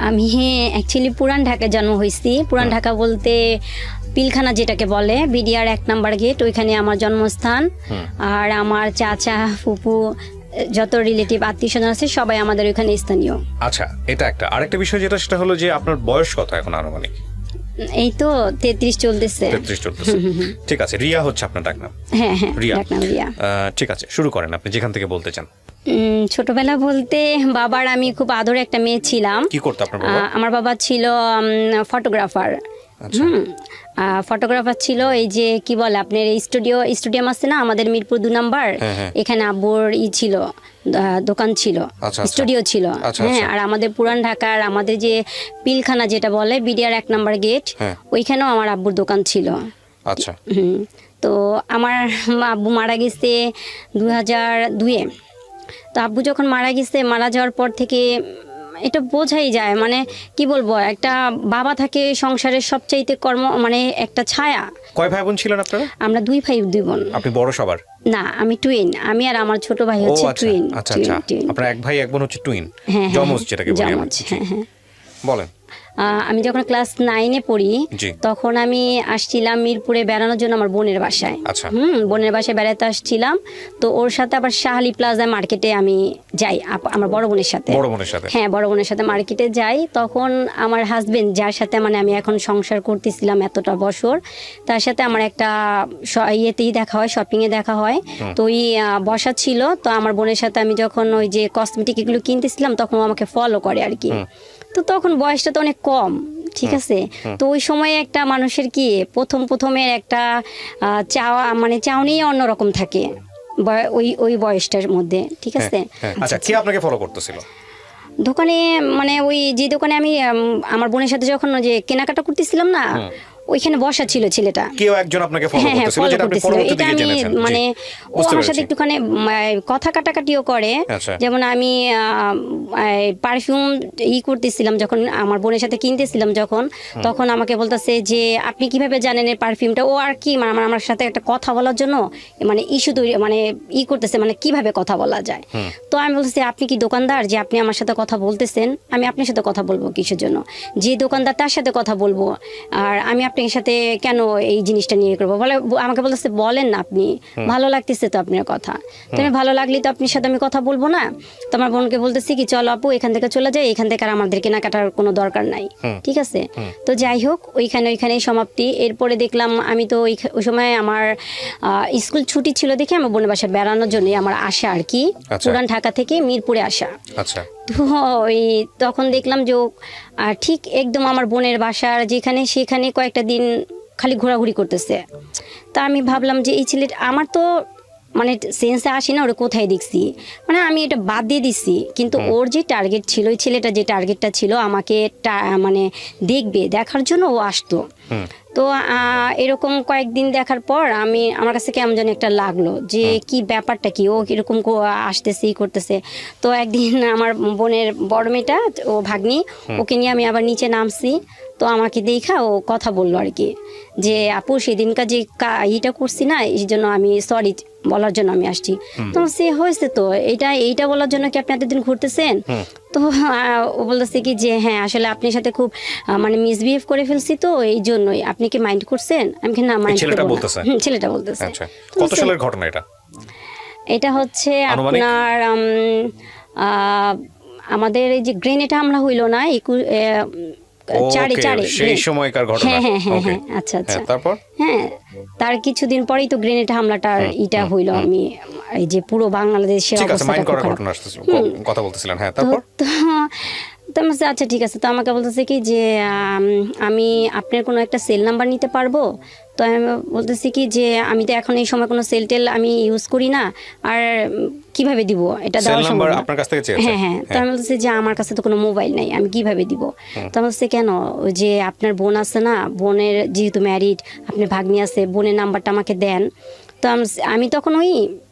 আমি অ্যাকচুয়ালি পুরান ঢাকায় জন্ম হয়েছি। পুরান ঢাকা বলতে পিলখানা যেটাকে বলে, বিডিআর 1 নম্বর গেট, ওইখানে আমার জন্মস্থান। আর আমার চাচা ফুপু যত রিলেটিভ আত্মীয় স্বজন আছে সবাই আমাদের ওইখানে স্থানীয়। আচ্ছা, এটা একটা। আরেকটা বিষয় যেটা, সেটা হলো যে আপনার বয়স কত এখন আনুমানিক? এই তো 33 চলতেছে। 33 চলতেছে। ঠিক আছে, রিয়া হচ্ছে আপনার ডাকনাম? হ্যাঁ, রিয়া। ডাকনাম রিয়া। ঠিক আছে, শুরু করেন আপনি যেখান থেকে বলতে চান। ছোটবেলা বলতে বাবার আমি খুব আদরে একটা মেয়ে ছিলাম। কি করতো আপনার বাবা? আমার বাবা ছিল ফটোগ্রাফার। ফটোগ্রাফার ছিল। এই যে কি বলে আপনার এই স্টুডিয়াম আছে না আমাদের মিরপুর 2 নাম্বার, এখানে আব্বুর ছিল, দোকান ছিল, স্টুডিও ছিল। হ্যাঁ, আর আমাদের পুরান ঢাকার আমাদের যে পিলখানা যেটা বলে বিডিআর 1 নম্বর গেট, ওইখানেও আমার আব্বুর দোকান ছিল। আচ্ছা। তো আমার আব্বু মারা গেছে 2002-এ। তো আব্বু যখন মারা যাওয়ার পর থেকে এটা বোঝাই যায়, মানে কি বলবো, একটা বাবা থাকে সংসারের সবচাইতে মানে একটা ছায়া। কয় ভাই বোন ছিলেন আপনারা? আমরা 2 ভাই 2 বোন। আপনি বড় সবার? না, আমি টুইন। আমি আর আমার ছোট ভাই হচ্ছে টুইন। আচ্ছা, আপনারা 1 ভাই 1 বোন হচ্ছে টুইন, জমজ যেটাকে বলি আমরা। বলেন। আমি যখন ক্লাস 9-এ পড়ি তখন আমি আসছিলাম মিরপুরে বেড়ানোর জন্য আমার বোনের বাসায়। বোনের বাসায় বেড়াতে আসছিলাম। তো ওর সাথে আবার শাহালি প্লাজা মার্কেটে আমি যাই আমার বড় বোনের সাথে। হ্যাঁ, বড় বোনের সাথে মার্কেটে যাই। তখন আমার হাজবেন্ড, যার সাথে মানে আমি এখন সংসার করতেছিলাম এতটা বছর, তার সাথে আমার একটা ইয়েতেই দেখা হয়, শপিংয়ে দেখা হয়। তো ওই বসা ছিল। তো আমার বোনের সাথে আমি যখন ওই যে কসমেটিক এগুলো কিনতেছিলাম তখন ও আমাকে ফলো করে আর কি। তো তখন বয়সটা তো অনেক কম, ঠিক আছে। তো ওই সময়ে একটা মানুষের কি প্রথমের একটা চাওয়া, মানে চাউনি অন্যরকম থাকে ওই বয়সটার মধ্যে, ঠিক আছে। আচ্ছা, কে আপনাকে ফলো করতেছিল? দোকানে, মানে ওই যে দোকানে আমি আমার বোনের সাথে যখন যে কেনাকাটা করতেছিলাম না, ওইখানে বসা ছিল ছেলেটা। কেউ একজন আপনাকে ফলো করতেছিল, যেটা আপনি পরবর্তীতে এটা আমি জেনেছেন? মানে ও আমার সাথে একটুখানি কথা কাটাকাটিও করে। যেমন আমি পারফিউম করতেছিলাম যখন আমার বোনের সাথে কিনতেছিলাম যখন, তখন আমাকে বলতেছে যে আপনি কিভাবে জানেন এই পারফিউমটা। ও আর কি মানে আমার সাথে একটা কথা বলার জন্য মানে ইস্যু তৈরি, মানে করতেছে, মানে কিভাবে কথা বলা যায়। তো আমি বলতেছি আপনি কি দোকানদার যে আপনি আমার সাথে কথা বলতেছেন? আমি আপনার সাথে কথা বলবো কিসের জন্য? যে দোকানদার তার সাথে কথা বলবো, আর আমি আপনার সাথে কেন এই জিনিসটা নিয়ে করবো? বলে আমাকে বলতেছে বলেন না আপনি, ভালো লাগতেছে তো আপনার কথা। তুমি ভালো লাগলে তো আপনার সাথে আমি কথা বলবো না। তো আমার বোনকে বলতেছি কি চলো আপু এখান থেকে চলে যাই, এখান থেকে আর আমাদের কেনাকাটার কোনো দরকার নাই, ঠিক আছে। তো যাই হোক, ওইখানেই সমাপ্তি। এরপরে দেখলাম আমি তো ওই সময় আমার স্কুল ছুটি ছিল দেখে আমার বোনের বাসায় বেড়ানোর জন্য আমার আসা আর কি, পুরান ঢাকা থেকে মিরপুরে আসা। তো ওই তখন দেখলাম যে ঠিক একদম আমার বোনের বাসার যেখানে সেখানে কয়েকটা দিন খালি ঘোরাঘুরি করতেছে। তা আমি ভাবলাম যে এই ছেলেটা আমার তো মানে সেন্সে আসি না ওরা কোথায় দেখছি, মানে আমি এটা বাদ দিয়ে দিচ্ছি। কিন্তু ওর যে টার্গেট ছিল, ওই ছেলেটা যে টার্গেটটা ছিল আমাকে মানে দেখার জন্য ও আসতো। তো এরকম কয়েকদিন দেখার পর আমার কাছে কেমন যেন একটা লাগলো যে কি ব্যাপারটা কি, ও এরকম আসতেছে করতেছে। তো একদিন আমার বোনের বড় মেয়েটা, ও ভাগ্নি, ওকে নিয়ে আমি আবার নিচে নামছি। তো আমাকে দেখা ও কথা বললো আর কি যে আপু সেদিনকার যে ইটা করছি না, এই জন্য আমি সরি বলার জন্য আমি আসছি। তো সে হয়েছে তো এইটা বলার জন্য কি আপনি এতদিন ঘুরতেছেন? তো ও বলতেছে কি যে হ্যাঁ আসলে আপনার সাথে খুব মানে মিসবিহেভ করে ফেলছি, তো এই জন্যই আপনি কি মাইন্ড করছেন? আমি কি না মাইন্ড করব না। ছেলেটা বলতেছে। কত সালের ঘটনা এটা? এটা হচ্ছে আপনার আমাদের এই যে গ্রেনেড হামলা হইলো না চারে সেই সময়কার ঘটনা। হ্যাঁ, আচ্ছা। তারপর তার কিছুদিন পরেই তো গ্রেনেড হামলাটার ইটা হইলো। আমি এই যে পুরো বাংলাদেশের কথা বলতেছিলেন। হ্যাঁ, তারপর তো আচ্ছা ঠিক আছে। তো আমাকে বলতেছে কি যে আমি আপনার কোনো একটা সেল নাম্বার নিতে পারবো? তো আমি বলতেছি কি যে আমি তো এখন এই সময় কোনো সেল আমি ইউজ করি না, আর কিভাবে দিব এটা দেওয়ার সম্ভব না। হ্যাঁ। তো আমি বলতেছি যে আমার কাছে তো কোনো মোবাইল নাই, আমি কিভাবে দিব? তো আমি বলছি কেন, যে আপনার বোন আছে না, বোনের যেহেতু ম্যারিড, আপনার ভাগ্নি আছে, বোনের নাম্বারটা আমাকে দেন। তো আমি তখন ওই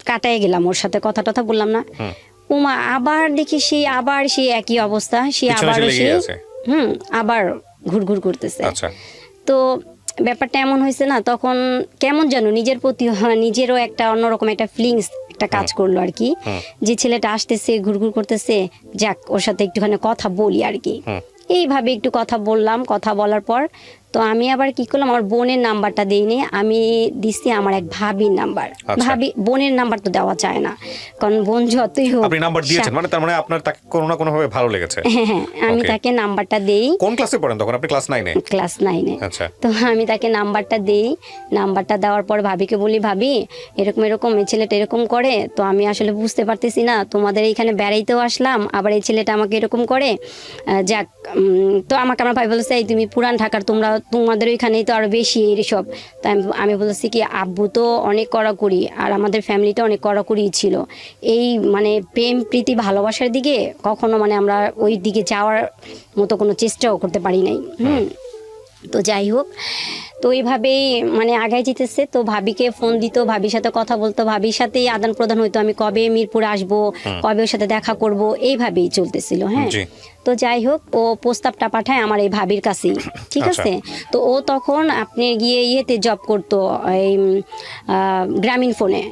কাটায় গেলাম, ওর সাথে কথা বললাম না। উমা আবার দেখি সে একই অবস্থা, আবার ঘুরঘুর করতেছে। তো ব্যাপারটা এমন হয়েছে না, তখন কেমন যেন নিজের প্রতি নিজেরও একটা অন্যরকম একটা ফিলিংস একটা কাজ করলো আর কি, যে ছেলেটা আসতেছে ঘুরঘুর করতেছে, যাক ওর সাথে একটুখানি কথা বলি আর কি। এইভাবে একটু কথা বললাম, কথা বলার পর তো আমি আবার কি করলাম, আমার বোনের নাম্বারটা দিইনি, আমি দিছি আমার এক ভাবির নাম্বার। ভাবি বোনের নাম্বার তো দেওয়া যায় না, কারণ বোন যতই হোক। আপনি নাম্বার দিয়েছেন মানে তার মানে আপনার তাকে কোনো না কোনো ভাবে ভালো লেগেছে। হ্যাঁ, আমি তাকে নাম্বারটা দেই। কোন ক্লাসে পড়েন তখন আপনি? ক্লাস 9 এ। ক্লাস 9 এ। আচ্ছা। তো আমি তাকে নাম্বারটা দেই, নাম্বারটা দেওয়ার পর ভাবিকে বলি, ভাবি এরকম এরকম এই ছেলেটা এরকম করে, তো আমি আসলে বুঝতে পারতেছি না, তোমাদের এইখানে বেড়াইতেও আসলাম, আবার এই ছেলেটা আমাকে এরকম করে, যাক। তো আমাকে আমার ভাই বলেছে, এই তুমি পুরান ঢাকার, তোমাদের ওইখানেই তো আরো বেশি এইসব। তাই আমি বলেছি কি, আব্বু তো অনেক কড়াকড়ি আর আমাদের ফ্যামিলিটা অনেক কড়াকড়ি ছিল, এই মানে প্রেম প্রীতি ভালোবাসার দিকে কখনো মানে আমরা ওই দিকে যাওয়ার মতো কোনো চেষ্টাও করতে পারি নাই। তো যাই হোক, তো এইভাবেই মানে আগায় যেতেছে। তো ভাবিকে ফোন দিত, ভাবির সাথে কথা বলতো, ভাবির সাথেই আদান প্রদান হইতো, আমি কবে মিরপুরে আসবো, কবে ওর সাথে দেখা করব, এইভাবেই চলতেছিল। হ্যাঁ, তো যাই হোক, ও প্রস্তাবটা পাঠায় আমার এই ভাবির কাছেই, ঠিক আছে। তো ও তখন আপনি গিয়ে ইয়েতে জব করতো, এই গ্রামীণ ফোনে।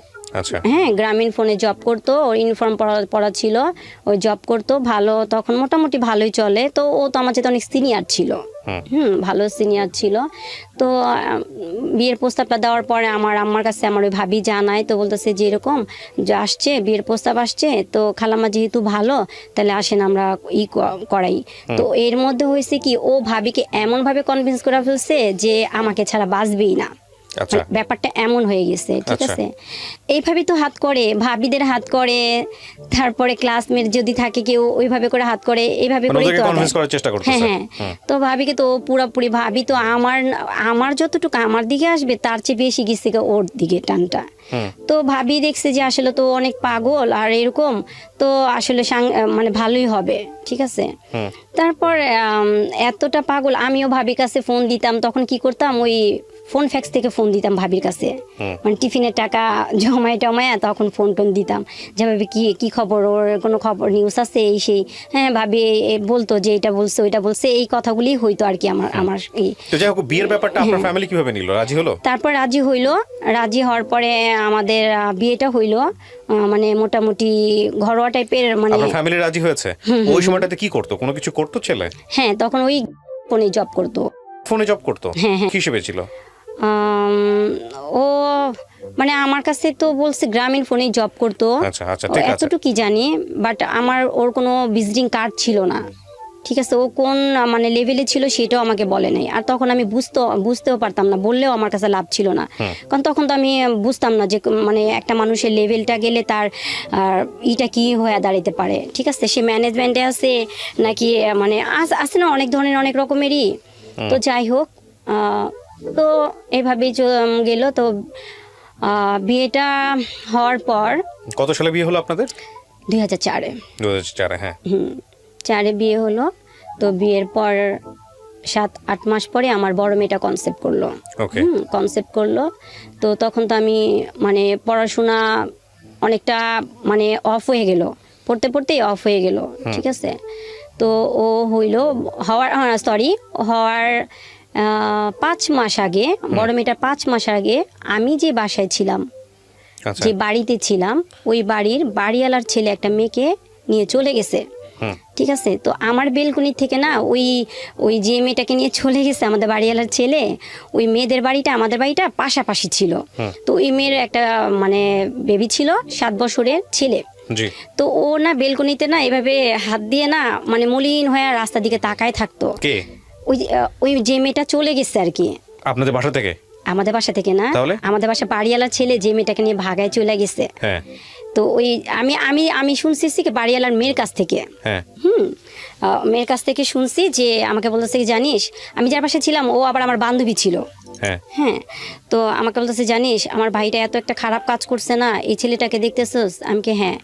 হ্যাঁ, গ্রামীণ ফোনে জব করতো, ওর ইউনিফর্ম পরা ছিল, ওই জব করতো ভালো, তখন মোটামুটি ভালোই চলে। তো ও তো আমার চেয়ে অনেক সিনিয়র ছিল, ভালো সিনিয়র ছিল। তো বিয়ের প্রস্তাবটা দেওয়ার পরে আমার আম্মার কাছে আমার ওই ভাবি জানায়, তো বলতেছে যে এরকম যে আসছে, বিয়ের প্রস্তাব আসছে, তো খালাম্মা যেহেতু ভালো, তাহলে আসেন আমরা করাই। তো এর মধ্যে হয়েছে কি, ও ভাবিকে এমনভাবে কনভিন্স করে ফেলছে যে আমাকে ছাড়া বাঁচবেই না। ব্যাপারটা এমন হয়ে গেছে, ঠিক আছে। এইভাবে তো হাত করে, ভাবিদের হাত করে, তারপরে ক্লাসমেট যদি থাকে কেউ ওইভাবে করে হাত করে, এইভাবে করে তো কনভিন্স করার চেষ্টা করতেছে। হ্যাঁ, তো ভাবিকে তো পুরোপুরি, ভাবি তো আমার যতটুকু আমার দিকে আসবে তার চেয়ে বেশি গেছে ওর দিকে টানটা। তো ভাবি দেখছে যে আসলে তো অনেক পাগল আর এরকম, তো আসলে মানে ভালোই হবে, ঠিক আছে। তারপর এতটা পাগল, আমিও ভাবির কাছে ফোন দিতাম, তখন কি করতাম, ওই ফোন ফ্যাক্স থেকে ফোন দিতাম ভাবির কাছে, মানে টিফিনের টাকা জমায় টমায় তখন ফোন টোন দিতাম, যে ভাবি কি খবর, ওর কোনো খবর নিউজ আছে এই সেই। হ্যাঁ, ভাবি বলতো যে এটা বলছে ওইটা বলছে, এই কথাগুলি হইতো আর কি আমার এই। তো যাই হোক, বিয়ের ব্যাপারটা আপনার ফ্যামিলি কিভাবে নিল, রাজি হলো? তারপর রাজি হইলো, রাজি হওয়ার পরে আমাদের বিয়েটা হইলো, মানে মোটামুটি ঘরোয়া টাইপের। মানে আপনার ফ্যামিলি রাজি হয়েছে? ওই সময়টাতে কি করতো, কোনো কিছু করতো ছেলে? হ্যাঁ, তখন ওই ফোনে জব করতো। ফোনে জব করতো? কি হিসেবে ছিল? ও মানে আমার কাছে তো বলছে গ্রামীণ ফোনে জব করতো, এতটুকুই জানি। বাট আমার ওর কোনো ভিজিটিং কার্ড ছিল না, ঠিক আছে। ও কোন মানে লেভেলে ছিল সেটাও আমাকে বলে নাই। আর তখন আমি বুঝতেও পারতাম না, বললেও আমার কাছে লাভ ছিল না, কারণ তখন তো আমি বুঝতাম না যে মানে একটা মানুষের লেভেলটা গেলে তার ইটা কি হয়ে দাঁড়াইতে পারে, ঠিক আছে। সে ম্যানেজমেন্টে আছে নাকি, মানে আছে না অনেক ধরনের, অনেক রকমেরই। তো যাই হোক, তো এইভাবেই গেল। তো বিয়েটা হওয়ার পর, কত সালে বিয়ে হলো আপনাদের? 2004-এ। 2004-এ, হ্যাঁ। 4-এ বিয়ে হলো। তো বিয়ের পর 7-8 মাস পরে আমার বড় মেয়েটা কনসেপ্ট করলো। তো তখন তো আমি মানে পড়াশোনা অনেকটা মানে অফ হয়ে গেল, পড়তেই অফ হয়ে গেল, ঠিক আছে। তো ও হওয়ার 5 মাস আগে, বড় মেয়েটার 5 মাস আগে আমি যে বাসায় ছিলাম, যে বাড়িতে ছিলাম, ওই বাড়িওয়ালার ছেলে একটা মেয়েকে নিয়ে চলে গেছে, ঠিক আছে। তো আমার বেলকুনি থেকে না, ওই যে মেয়েটাকে নিয়ে চলে গেছে আমাদের বাড়িওয়ালার ছেলে, ওই মেয়েদের বাড়িটা আমাদের বাড়িটা পাশাপাশি ছিল। তো ওই মেয়ের একটা মানে বেবি ছিল, 7 বছরের ছেলে। তো ও না বেলকুনিতে না এভাবে হাত দিয়ে না, মানে মলিন হয়ে রাস্তার দিকে তাকায় থাকতো। ওই যে মেয়েটা চলে গেছে আর কি। আপনাদের বাসা থেকে? আমাদের বাসা থেকে না, আমাদের বাসা বাড়িওয়ালার ছেলে যে মেয়েটাকে নিয়ে ভাগায় চলে গেছে। তো ওই আমি শুনছি কি বাড়িওয়ালার মেয়ের কাছ থেকে, মেয়ের কাছ থেকে শুনছি যে আমাকে বলতেছে কি জানিস, আমি যার পাশে ছিলাম ও আবার আমার বান্ধবী ছিল। হ্যাঁ, তো আমাকে বলতেছে জানিস আমার ভাইটা এত একটা খারাপ কাজ করছে না, এই ছেলেটাকে দেখতেছস? আমি কি হ্যাঁ।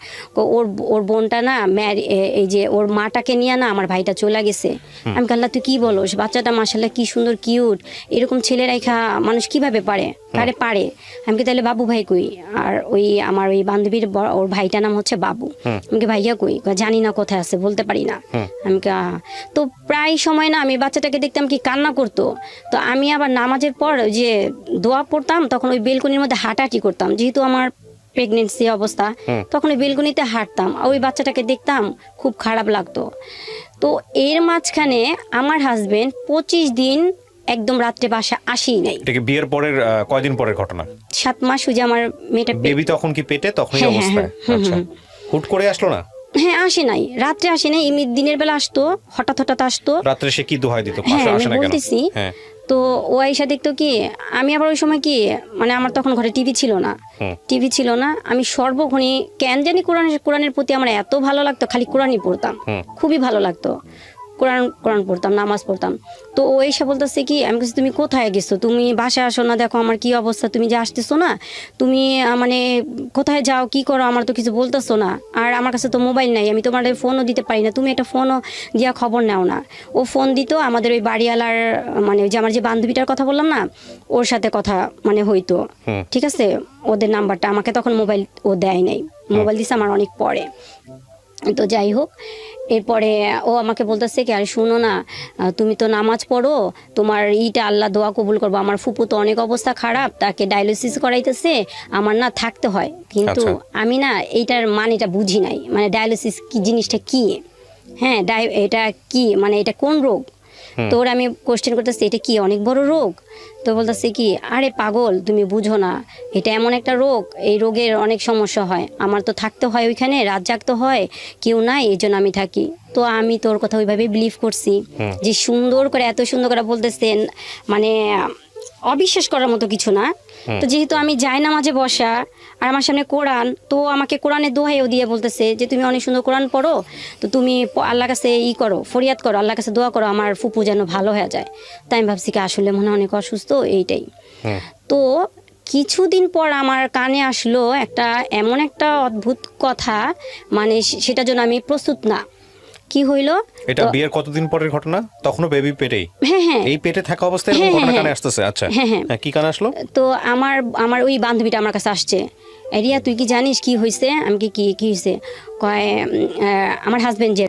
ওর বোনটা না এই যে ওর মাটাকে নিয়ে না আমার ভাইটা চলে গেছে। আমি কাল্লা তুই কি বলোস, বাচ্চাটা মাশাআল্লাহ কি সুন্দর কিউট, এরকম ছেলে রাইখা মানুষ কিভাবে পারে? আমি কি তাহলে বাবু ভাই কই? আর আমার ওই বান্ধবীর ওর ভাইটার নাম হচ্ছে বাবু। আমি কি ভাইয়া কই? জানি না কোথায় আছে, বলতে পারি না। আমি তো প্রায় সময় না আমি বাচ্চাটাকে দেখতাম কি কান্না করতো। তো আমি আবার নামাজের পর যে দোয়া পড়তাম, তখন ওই বেলকুনির মধ্যে হাঁটাহাঁটি করতাম, যেহেতু আমার প্রেগনেন্সি অবস্থা, তখন ওই বেলকুনিতে হাঁটতাম, ওই বাচ্চাটাকে দেখতাম, খুব খারাপ লাগতো। তো এর মাঝখানে আমার হাজবেন্ড 25 দিন একদম রাত্রে বাসা আসেই নাই। এটা কি বিয়ের পরের কয়দিন পরের ঘটনা? 7 মাস হয়ে আমার মেয়েটা বেবি তখন কি পেটে, তখনই অবস্থায়? আচ্ছা, হুট করে আসলো না? হ্যাঁ, আসে নাই, রাত্রে আসে নাই, এমনি দিনের বেলা আসতো, হঠাৎ আসতো। রাত্রে সে কি দোহাই দিত? হ্যাঁ, আসে না কেন? বলতেছি। হ্যাঁ, তো ও আইসা দেখতো কি, আমি আবার ওই সময় কি মানে আমার তখন ঘরে টিভি ছিল না, আমি সর্বক্ষণই কেন জানি কোরআনের প্রতি আমার এত ভালো লাগতো, খালি কোরআনই পড়তাম, খুবই ভালো লাগতো, কোরআন পড়তাম, নামাজ পড়তাম। তো ও এসে বলতেছে কি, আমি বলছি তুমি কোথায় গেছো, তুমি বাসায় আসো না, দেখো আমার কি অবস্থা, তুমি যে আসতেছো না, তুমি মানে কোথায় যাও, কি করো, আমার তো কিছু বলতেছো না, আর আমার কাছে তো মোবাইল নাই, আমি তোমার ফোনও দিতে পারি না, তুমি একটা ফোনও দিয়া খবর নাও না। ও ফোন দিত আমাদের ওই বাড়িওয়ালার, মানে যে আমার যে বান্ধবীটার কথা বললাম না, ওর সাথে কথা মানে হইতো, ঠিক আছে, ওদের নাম্বারটা আমাকে তখন মোবাইল ও দেয় নাই, মোবাইল দিছে আমার অনেক পরে। তো যাই হোক, এরপরে ও আমাকে বলতেছে কি, আরে শুনো না, তুমি তো নামাজ পড়ো, তোমার ইটা আল্লাহ দোয়া কবুল করবো, আমার ফুপু তো অনেক অবস্থা খারাপ, তাকে ডায়ালিসিস করাইতেছে, আমার না থাকতে হয়, কিন্তু আমি না এইটার মানেটা বুঝি নাই, মানে ডায়ালিসিস কি জিনিসটা কি, হ্যাঁ এটা কি, মানে এটা কোন রোগ। তো ওরা আমি কোশ্চেন করতেছি এটা কি অনেক বড় রোগ? তো বলতেছে কি, আরে পাগল তুমি বুঝো না, এটা এমন একটা রোগ, এই রোগের অনেক সমস্যা হয়, আমার তো থাকতে হয় ওইখানে, রাত জাগতে হয়, কেউ নাই, এই জন্য আমি থাকি। তো আমি তোর কথা ওইভাবে বিলিভ করছি, যে সুন্দর করে এত সুন্দর করে বলতেছেন, মানে অবিশ্বাস করার মতো কিছু না। তো যেহেতু আমি যাই না মাঝে বসা, আর আমার সামনে কোরআন, তো আমাকে কোরআনের দোহাইও দিয়ে বলতেছে যে তুমি অনেক সুন্দর কোরআন পড়ো, তো তুমি আল্লাহর কাছে করো, ফরিয়াদ করো, আল্লাহর কাছে দোয়া করো, আমার ফুপু যেন ভালো হয়ে যায়। তাই আমি ভাবছি কি আসলে মনে হয় অনেক অসুস্থ, এইটাই। তো কিছুদিন পর আমার কানে আসলো একটা এমন একটা অদ্ভুত কথা, মানে সেটার জন্য আমি প্রস্তুত না। কি হইলো? এটা বিয়ের কতদিন পরের ঘটনা? তখনও বেবি পেটেই? হ্যাঁ, এই পেটে থাকা অবস্থায় এরকম ঘটনা কানে আসতেছে? আচ্ছা, হ্যাঁ, কি কানে আসলো? তো আমার ওই বান্ধবীটা আমার কাছে আসছে, রিয়া তুই কি জানিস কি হয়েছে? আমি কি হয়েছে? কয় আমার হাজবেন্ড যে,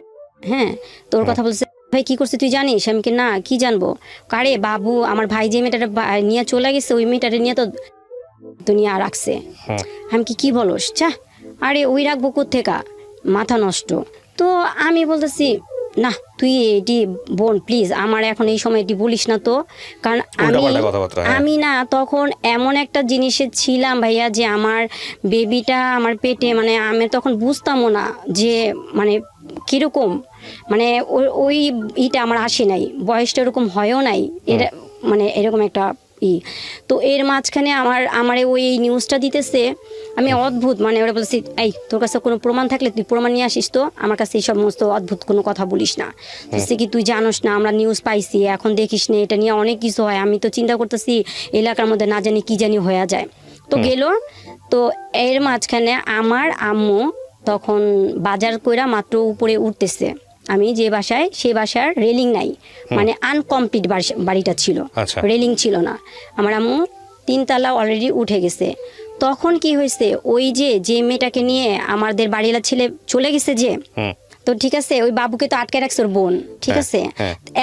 হ্যাঁ, তোর কথা বলছে, ভাই কি করছে তুই জানিস? আমি কি না, কি জানবো, কারে বাবু আমার ভাই যে মেয়েটারে নিয়ে চলে গেছে, ওই মেয়েটারে নিয়ে তো নিয়ে রাখছে। আমি কি বলস, চা, আরে ওই রাখবো কোত্থেকা, মাথা নষ্ট। তো আমি বলতেছি না, তুই এটি বোন প্লিজ আমার এখন এই সময় এটি বলিস না তো, কারণ আমি না তখন এমন একটা জিনিসে ছিলাম ভাইয়া, যে আমার বেবিটা আমার পেটে, মানে আমি তখন বুঝতামও না যে মানে কিরকম, মানে ওই ইটা আমার আসে নাই, বয়সটা এরকম হয়ও নাই, এটা মানে এরকম একটা তো এর মাঝখানে আমার ওই নিউজটা দিতেছে, আমি অদ্ভুত, মানে ওরা বলছি এই তোর কাছে কোনো প্রমাণ থাকলে তুই প্রমাণ নিয়ে আসিস, তো আমার কাছে এই সমস্ত অদ্ভুত কোনো কথা বলিস না, বলছে কি তুই জানোস না, আমরা নিউজ পাইছি, এখন দেখিস না, এটা নিয়ে অনেক কিছু হয়, আমি তো চিন্তা করতেছি এলাকার মধ্যে না জানি কি জানি হয়ে যায়। তো গেল, তো এর মাঝখানে আমার আম্মু তখন বাজার কইরা মাত্র উপরে উঠতেছে, আমি যে বাসায়, সেই বাসার রেলিং নাই, মানে আনকমপ্লিট বাড়িটা ছিল, রেলিং ছিল না, আমার আম্মু 3 তলা অলরেডি উঠে গেছে। তখন কি হয়েছে, ওই যে মেয়েটাকে নিয়ে আমাদের বাড়িওয়ালা ছেলে চলে গেছে যে, তো ঠিক আছে, ওই বাবুকে তো আটকে রাখছে ওর বোন, ঠিক আছে,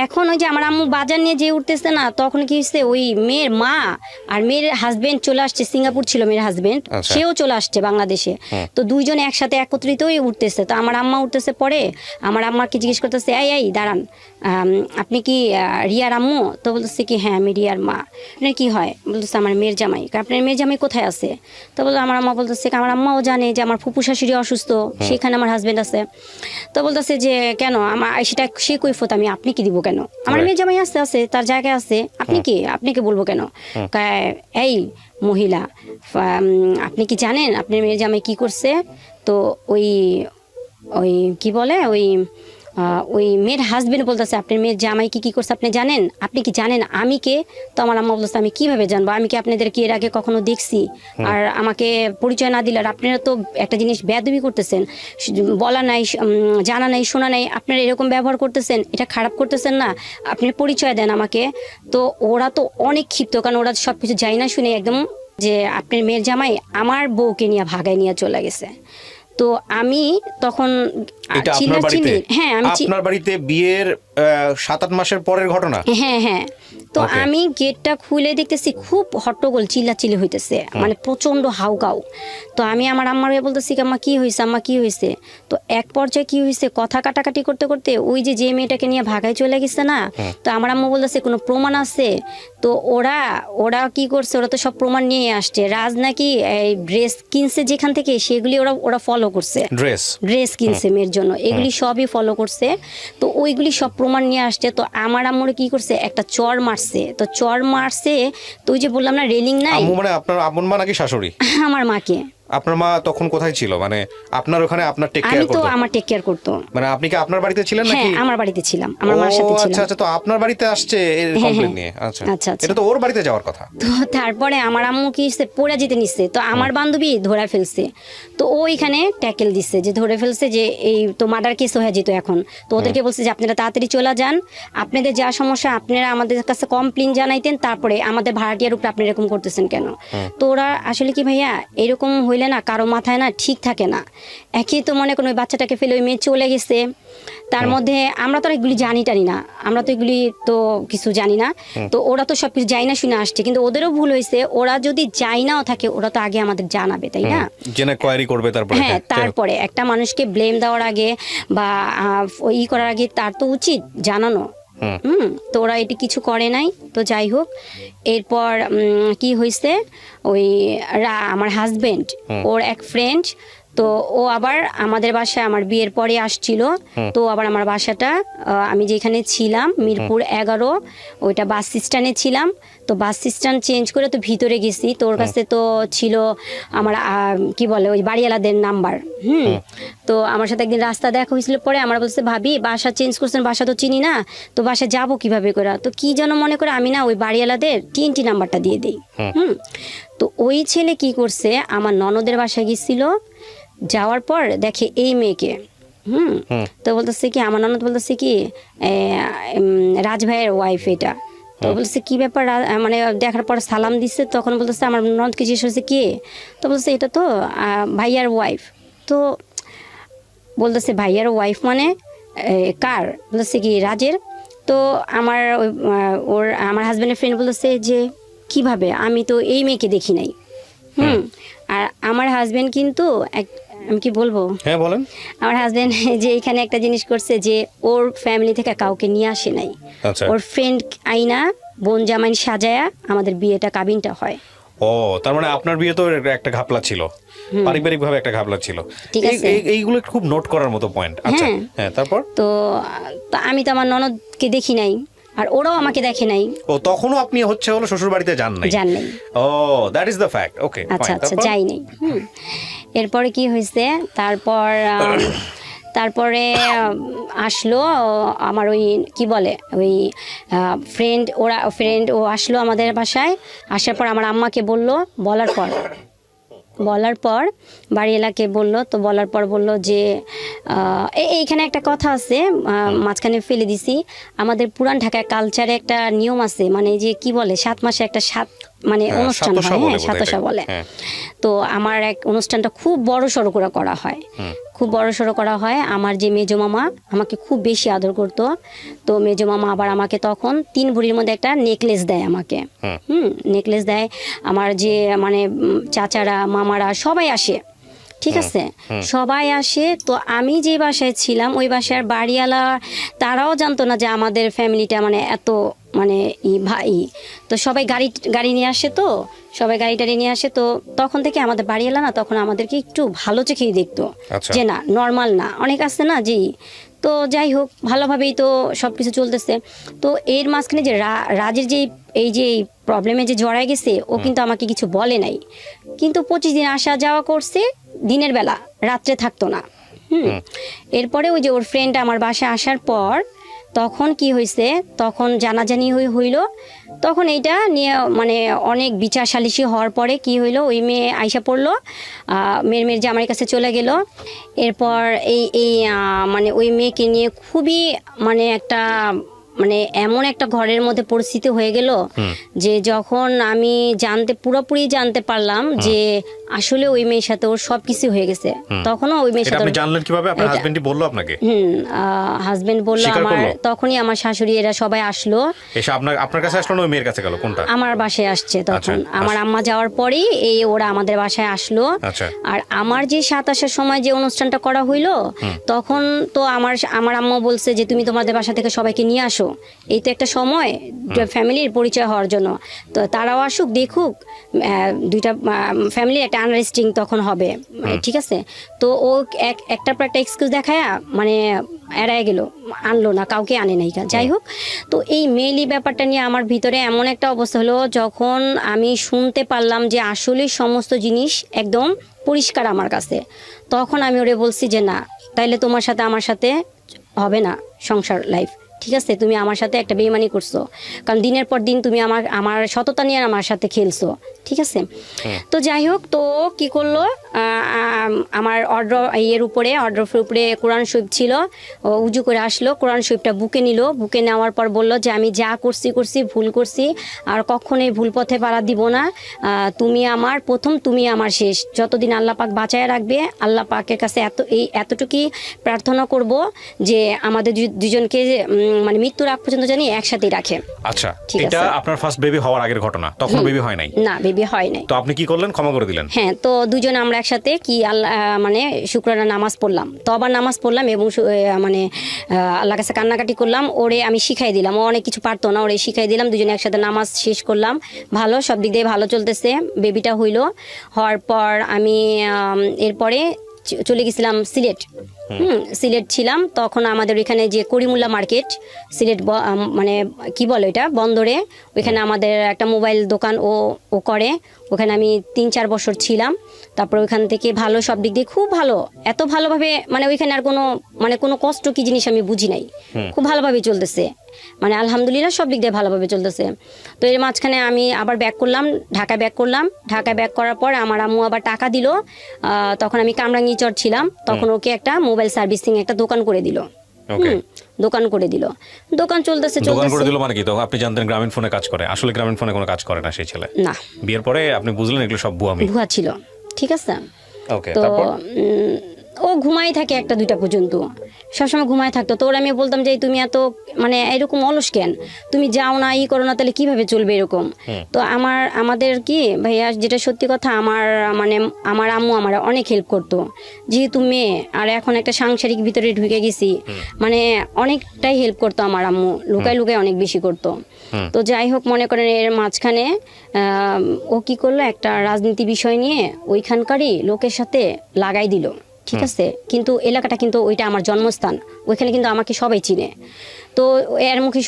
এখন ওই যে আমার আম্মু বাজার নিয়ে যে উঠতেছে না, তখন কি হয়েছে, ওই মেয়ের মা আর মেয়ের হাজবেন্ড চলে আসছে, সিঙ্গাপুর ছিল মেয়ের হাজবেন্ড, সেও চলে আসছে বাংলাদেশে, তো দুইজন একসাথে একত্রিত হয়ে উঠতেছে। তো আমার আম্মা উঠতেছে, পরে আমার আম্মাকে জিজ্ঞেস করতেছে, এই দাঁড়ান, আপনি কি রিয়ার আম্মু? তো বলতেছে কি হ্যাঁ আমি রিয়ার মা। আপনার কি হয়? বলতেছে আমার মেয়ের জামাই। আপনার মেয়ের জামাই কোথায় আছে? তো বলতো আমার আম্মা বলতেছে আমার আম্মাও জানে যে আমার ফুপু শাশুড়ি অসুস্থ, সেখানে আমার হাজবেন্ড আছে। তো বলতেছে যে কেন আমার সেটা সে কৈফত আমি আপনি কি দিব কেন? আমার মেয়ের জামাই আছে তার জায়গায় আছে, আপনাকে বলবো কেন? এই মহিলা, আপনি কি জানেন আপনার মেয়ের জামাই কি করছে? তো ওই কি বলে ওই মেয়ের হাজবেন্ড বলতেছে আপনার মেয়ের জামাই কি করছে আপনি জানেন? আপনি কি জানেন আমি কে? তো আমার আম্মা বলতেছে আমি কিভাবে জানবো, আমি কি আপনাদের কি এর আগে কখনো দেখছি? আর আমাকে পরিচয় না দিলে, আর আপনারা তো একটা জিনিস বেয়াদবি করতেছেন, বলা নাই, জানা নাই, শোনা নাই, আপনারা এরকম ব্যবহার করতেছেন, এটা খারাপ করতেছেন না, আপনি পরিচয় দেন আমাকে। তো ওরা তো অনেক ক্ষিপ্ত, কারণ ওরা সব কিছু যাই না শুনে একদম যে আপনার মেয়ের জামাই আমার বউকে নিয়ে ভাগায় নিয়ে চলে গেছে। তো আমি তখন আপনার বাড়িতে বিয়ের 7-8 মাসের পরের ঘটনা? হ্যাঁ হ্যাঁ। তো আমি গেটটা খুলে দেখতেছি খুব হট্টগোল, চিল্লাচিল্লি হইতেছে, মানে প্রচন্ড হাউকাউ। তো আমি আমার আম্মারে বলতেছি, আম্মা কি হয়েছে, আম্মা কি হয়েছে? তো এক পর্যায়ে কি হয়েছে, কথা কাটাকাটি করতে করতে ওই যে মেয়েটাকে নিয়ে ভাগায় চলে গেছে না, তো আমার আম্মা বলতেছে কোনো প্রমাণ আছে? তো ওরা কি করছে, ওরা তো সব প্রমাণ নিয়ে আসছে। রাজ নাকি এই ড্রেস কিনছে যেখান থেকে, সেগুলি ওরা ফলো করছে। ড্রেস কিনছে মেয়ের জন্য, এগুলি সবই ফলো করছে। তো ওইগুলি সব প্রমাণ নিয়ে আসছে। তো আমার আম্মুরে কি করছে, একটা চর মারছে। তো চর মারছে, তো ওই যে বললাম না রেলিং নাই। আম্মু মানে আপনার আপন মা নাকি শাশুড়ি? আমার মাকে। আপনার মা তখন কোথায় ছিল? মানে আপনার ওখানে আপনার টেক কেয়ার করতো? আমি তো আমার টেক কেয়ার করতো। মানে আপনি কি আপনার বাড়িতে ছিলেন নাকি? হ্যাঁ, আমার বাড়িতে ছিলাম, আমার মার সাথে ছিলাম। আচ্ছা আচ্ছা, তো আপনার বাড়িতে আসছে এর কমপ্লেইন নিয়ে? আচ্ছা আচ্ছা আচ্ছা। এটা তো ওর বাড়িতে যাওয়ার কথা। তো তারপরে আমার আম্মু কি পড়ে যেতে নিচ্ছে, তো আমার বান্ধবী ধরে ফেলছে। তো ও এখানে ট্যাকেল দিচ্ছে যে ধরে ফেলছে যে এই তো মার্ডার কেস হয়ে যেত এখন। তো ওদেরকে বলছে যে আপনারা তাড়াতাড়ি চলে যান, আপনাদের যা সমস্যা আপনারা আমাদের কাছে কমপ্লেইন জানাইতেন, তারপরে আমাদের ভাড়াটিয়ার উপরে আপনি এরকম করতেছেন কেন? তো ওরা আসলে কি ভাইয়া, এরকম হইলে না কারো মাথায় না ঠিক থাকে না। একই তো মনে করুন ওই বাচ্চাটাকে ফেলে ওই মেয়ে চলে গেছে, তার মধ্যে আমরা তো এগুলি জানি না, আমরা তো এগুলি তো কিছু জানি না। তো ওরা তো সবকিছু যাই না শুনে আসছে, কিন্তু ওদেরও ভুল হয়েছে। ওরা যদি যাই নাও থাকে, ওরা তো আগে আমাদের জানাবে, তাই না? জেনে কোয়ারি করবে তারপরে। হ্যাঁ, তারপরে একটা মানুষকে ব্লেম দেওয়ার আগে বা করার আগে তার তো উচিত জানানো। তো ওরা এটি কিছু করে নাই। তো যাই হোক, এরপর কি হয়েছে, ওই আমার হাজবেন্ড ওর এক ফ্রেন্ড, তো ও আবার আমাদের বাসায় আমার বিয়ের পরে আসছিল। তো আবার আমার বাসাটা আমি যেখানে ছিলাম মিরপুর 11, ওইটা বাস স্ট্যান্ডে ছিলাম। তো বাস স্ট্যান্ড চেঞ্জ করে তো ভিতরে গেছি, তো ওর কাছে তো ছিল আমার কি বলে ওই বাড়িওয়ালাদের নাম্বার। তো আমার সাথে একদিন রাস্তা দেখা হয়েছিল, পরে আমার বলছে ভাবি বাসা চেঞ্জ করছেন, বাসা তো চিনি না, তো বাসা যাবো কিভাবে করে? তো কি যেন মনে করে আমি না ওই বাড়িওয়ালাদের TNT নাম্বারটা দিয়ে দিই। তো ওই ছেলে কি করছে, আমার ননদের বাসায় গেছিল, যাওয়ার পর দেখে এই মেয়েকে। তো বলতেছে কি, আমার ননদ বলতেছে কি রাজ ভাইয়ের ওয়াইফ এটা। তো বলছে কি ব্যাপার, মানে দেখার পর সালাম দিচ্ছে। তখন বলতেছে আমার ননদকে জিজ্ঞেস করছে কে, তো বলছে এটা তো ভাইয়ার ওয়াইফ। তো বলতেছে ভাইয়ার ওয়াইফ মানে কার? বলতেছে কি রাজের। তো আমার আমার হাজব্যান্ডের ফ্রেন্ড বলতেছে যে কিভাবে, আমি তো এই মেয়েকে দেখি নাই। আর আমার হাজব্যান্ড কিন্তু আমি কি বলবো, হ্যাঁ বলেন। আমার হাজব্যান্ড যে এখানে একটা জিনিস করছে যে ওর ফ্যামিলি থেকে কাউকে নিয়ে আসে নাই। ওর ফ্রেন্ড আইনা বোন জামাই সাজায়া আমাদের বিয়েটা কাবিনটা হয়। ও, তার মানে আপনার বিয়ে তো একটা ঘাপলা ছিল, পারিবারিক ভাবে একটা ঘাপলা ছিল। এইগুলো খুব নোট করার মতো পয়েন্ট। আচ্ছা হ্যাঁ, তারপর তো আমি তো আমার ননদকে দেখি নাই, আর ওরাও আমাকে দেখে নাই। ও, তখনও আপনি হলো শ্বশুর বাড়িতে যান নাই? ও, দ্যাট ইজ দ্য ফ্যাক্ট। ওকে, আচ্ছা আচ্ছা, যাই নাই। এরপরে কি হয়েছে, তারপরে আসলো আমার ওই কি বলে ওই ফ্রেন্ড ও আসলো আমাদের বাসায়। আসার পর আমার আম্মাকে বলার পর বাড়িওয়ালাকে বললো। তো বলার পর বললো যে এইখানে একটা কথা আছে, মাঝখানে ফেলে দিছি। আমাদের পুরান ঢাকায় কালচারে একটা নিয়ম আছে, মানে যে কি বলে 7 মাসে একটা মানে অনুষ্ঠান হয়, হ্যাঁ সাতশা বলে। তো আমার এক অনুষ্ঠানটা খুব বড় সড়ো করে করা হয়, খুব বড় সড়ো করা হয়। আমার যে মেজো মামা আমাকে খুব বেশি আদর করতো। তো মেজো মামা আবার আমাকে তখন 3 ভরির মধ্যে একটা নেকলেস দেয় আমাকে। নেকলেস দেয়। আমার যে মানে চাচারা মামারা সবাই আসে, ঠিক আছে, সবাই আসে। তো আমি যে বাসায় ছিলাম ওই বাসার বাড়িওয়ালা তারাও জানতো না যে আমাদের ফ্যামিলিটা মানে এত মানে ভাই। তো সবাই গাড়ি নিয়ে আসে, তো সবাই গাড়ি নিয়ে আসে। তো তখন থেকে আমাদের বাড়িওয়ালা না তখন আমাদেরকে একটু ভালো চোখেই দেখতো, যে না নর্মাল না, অনেক আসছে না জি। তো যাই হোক, ভালোভাবেই তো সব কিছু চলতেছে। তো এর মাঝখানে যে রাজের যে এই যে প্রবলেমে যে জড়ায় গেছে, ও কিন্তু আমাকে কিছু বলে নাই, কিন্তু 25 দিন আসা যাওয়া করছে দিনের বেলা, রাত্রে থাকতো না। এরপরে ওই যে ওর ফ্রেন্ড আমার বাসায় আসার পর তখন কি হয়েছে, তখন জানাজানি হইল। তখন এইটা নিয়ে মানে অনেক বিচার সালিশি হওয়ার পরে কি হইলো, ওই মেয়ে আইসা পড়লো, মেয়ের জামাইয়ের কাছে চলে গেল। এরপর এই মানে ওই মেয়েকে নিয়ে খুবই মানে একটা মানে এমন একটা ঘরের মধ্যে পরিস্থিতি হয়ে গেল যে যখন আমি পুরোপুরি জানতে পারলাম যে আসলে ওই মেয়ের সাথে ওর সবকিছু হয়ে গেছে, তখনও ওই মেয়ের সাথে। আপনি জানলেন কিভাবে? আপনার হাজবেন্ডই বললো আপনাকে? হাজবেন্ড বললো। আমার তখনই আমার শাশুড়ি এরা সবাই আসলো। এসে আপনার কাছে আসলো না ওই মেয়ের কাছে গেল? কোনটা? আমার বাসায় আসছে তখন। আমার আম্মা যাওয়ার পরেই ওরা আমাদের বাসায় আসলো। আর আমার যে 27-এর সময় যে অনুষ্ঠানটা করা হইলো, তখন তো আমার আম্মা বলছে যে তুমি তোমাদের বাসা থেকে সবাইকে নিয়ে আসো, এই তো একটা সময় ফ্যামিলির পরিচয় হওয়ার জন্য, তো তারাও আসুক দেখুক, দুইটা ফ্যামিলির একটা আন্ডারস্ট্যান্ডিং তখন হবে, ঠিক আছে। তো ও একটার পর একটা এক্সকিউজ দেখায় মানে এড়ায় গেল, আনলো না, কাউকে আনে নাই। যাই হোক, তো এই মেইলি ব্যাপারটা নিয়ে আমার ভিতরে এমন একটা অবস্থা হলো, যখন আমি শুনতে পারলাম যে আসলে সমস্ত জিনিস একদম পরিষ্কার আমার কাছে, তখন আমি ওরে বলছি যে না, তাইলে তোমার সাথে আমার সাথে হবে না সংসার লাইফ, ঠিক আছে। তুমি আমার সাথে একটা বেইমানি করছো, কারণ দিনের পর দিন তুমি আমার সততা নিয়ে আমার সাথে খেলছো, ঠিক আছে। তো যাই হোক, তো কি করলো, আমার অর্ডার উপরে কোরআন শরীফ ছিল, উজু করে আসলো, কোরআন শরীফটা বুকে নিল, বুকে নেওয়ার পর বললো যে আমি যা করছি ভুল করছি, আর কখনোই ভুল পথে পাড়া দিব না, তুমি আমার প্রথম, তুমি আমার শেষ, যতদিন আল্লাহ পাক বাঁচায় রাখবে, আল্লাহ পাকের কাছে এতটুকুই প্রার্থনা করব যে আমাদের দুজনকে মানে মৃত্যুর আগ পর্যন্ত জানি একসাথেই রাখে। আচ্ছা, এটা আপনার ফার্স্ট বেবি হওয়ার আগের ঘটনা, তখন বেবি হয় নাই? না, বেবি হয় নাই। তো আপনি কি করলেন? ক্ষমা করে দিলেন? হ্যাঁ, তো দুজন আমরা একসাথে মানে শুক্রানা নামাজ পড়লাম, তবার নামাজ পড়লাম, এবং মানে আল্লাহর কাছে কান্নাকাটি করলাম। ওরে আমি শিখাই দিলাম, ও অনেক কিছু পারতো না, ওরে শিখাই দিলাম, দুজনে একসাথে নামাজ শেষ করলাম। ভালো, সব দিক দিয়ে ভালো চলতেছে। বেবিটা হওয়ার পর আমি এরপরে চলে গেছিলাম সিলেট। সিলেট ছিলাম তখন, আমাদের ওইখানে যে করিমুল্লা মার্কেট, সিলেট মানে কি বলে এটা, বন্দরে, ওইখানে আমাদের একটা মোবাইল দোকান ও করে, ওখানে আমি 3-4 বছর ছিলাম। তারপর ওইখান থেকে ভালো, সব দিক দিয়ে খুব ভালো, এত ভালোভাবে, মানে ওইখানে আর কোনো কষ্ট কি জিনিস আমি বুঝি নাই, খুব ভালোভাবে চলতেছে, মানে আলহামদুলিল্লাহ সব দিক দিয়ে ভালোভাবে চলতেছে। তো এর মাঝখানে আমি আবার ঢাকা ব্যাক করলাম। ঢাকা ব্যাক করার পর আমার আম্মু আবার টাকা দিল, তখন আমি কামরাঙ্গীচর ছিলাম, তখন ওকে একটা মোবাইল সার্ভিসিং একটা দোকান করে দিল। দোকান চলতেছে। মানে কি, তো আপনি জানতেন গ্রামীণ ফোনে কাজ করে? আসলে গ্রামীণ ফোনে কোনো কাজ করে না সেই ছেলে? না। বিয়ের পরে আপনি বুঝলেন এগুলো সব ভুয়া ছিল, ঠিক আছে। তো ও ঘুমাই থাকে 1-2টা পর্যন্ত, সবসময় ঘুমাই থাকতো। তো ওরা আমি বলতাম যে তুমি এত মানে এরকম অলস কেন, তুমি যাও না, করো না, তাহলে কিভাবে চলবে এরকম। তো আমাদের কি ভাইয়া, যেটা সত্যি কথা, আমার আম্মু আমার অনেক হেল্প করতো, যেহেতু মেয়ে, আর এখন একটা সাংসারিক ভিতরে ঢুকে গেছি, মানে অনেকটাই হেল্প করতো আমার আম্মু, লুকায় অনেক বেশি করতো। তো যাই হোক, মনে করেন এর মাঝখানে ও কি করলো, একটা রাজনীতি বিষয় নিয়ে ওইখানকারই লোকের সাথে লাগাই দিল, ঠিক আছে। কিন্তু এলাকাটা কিন্তু ওইটা আমার জন্মস্থান, ওইখানে কিন্তু আমাকে সবাই চিনে। তো ওর মুখে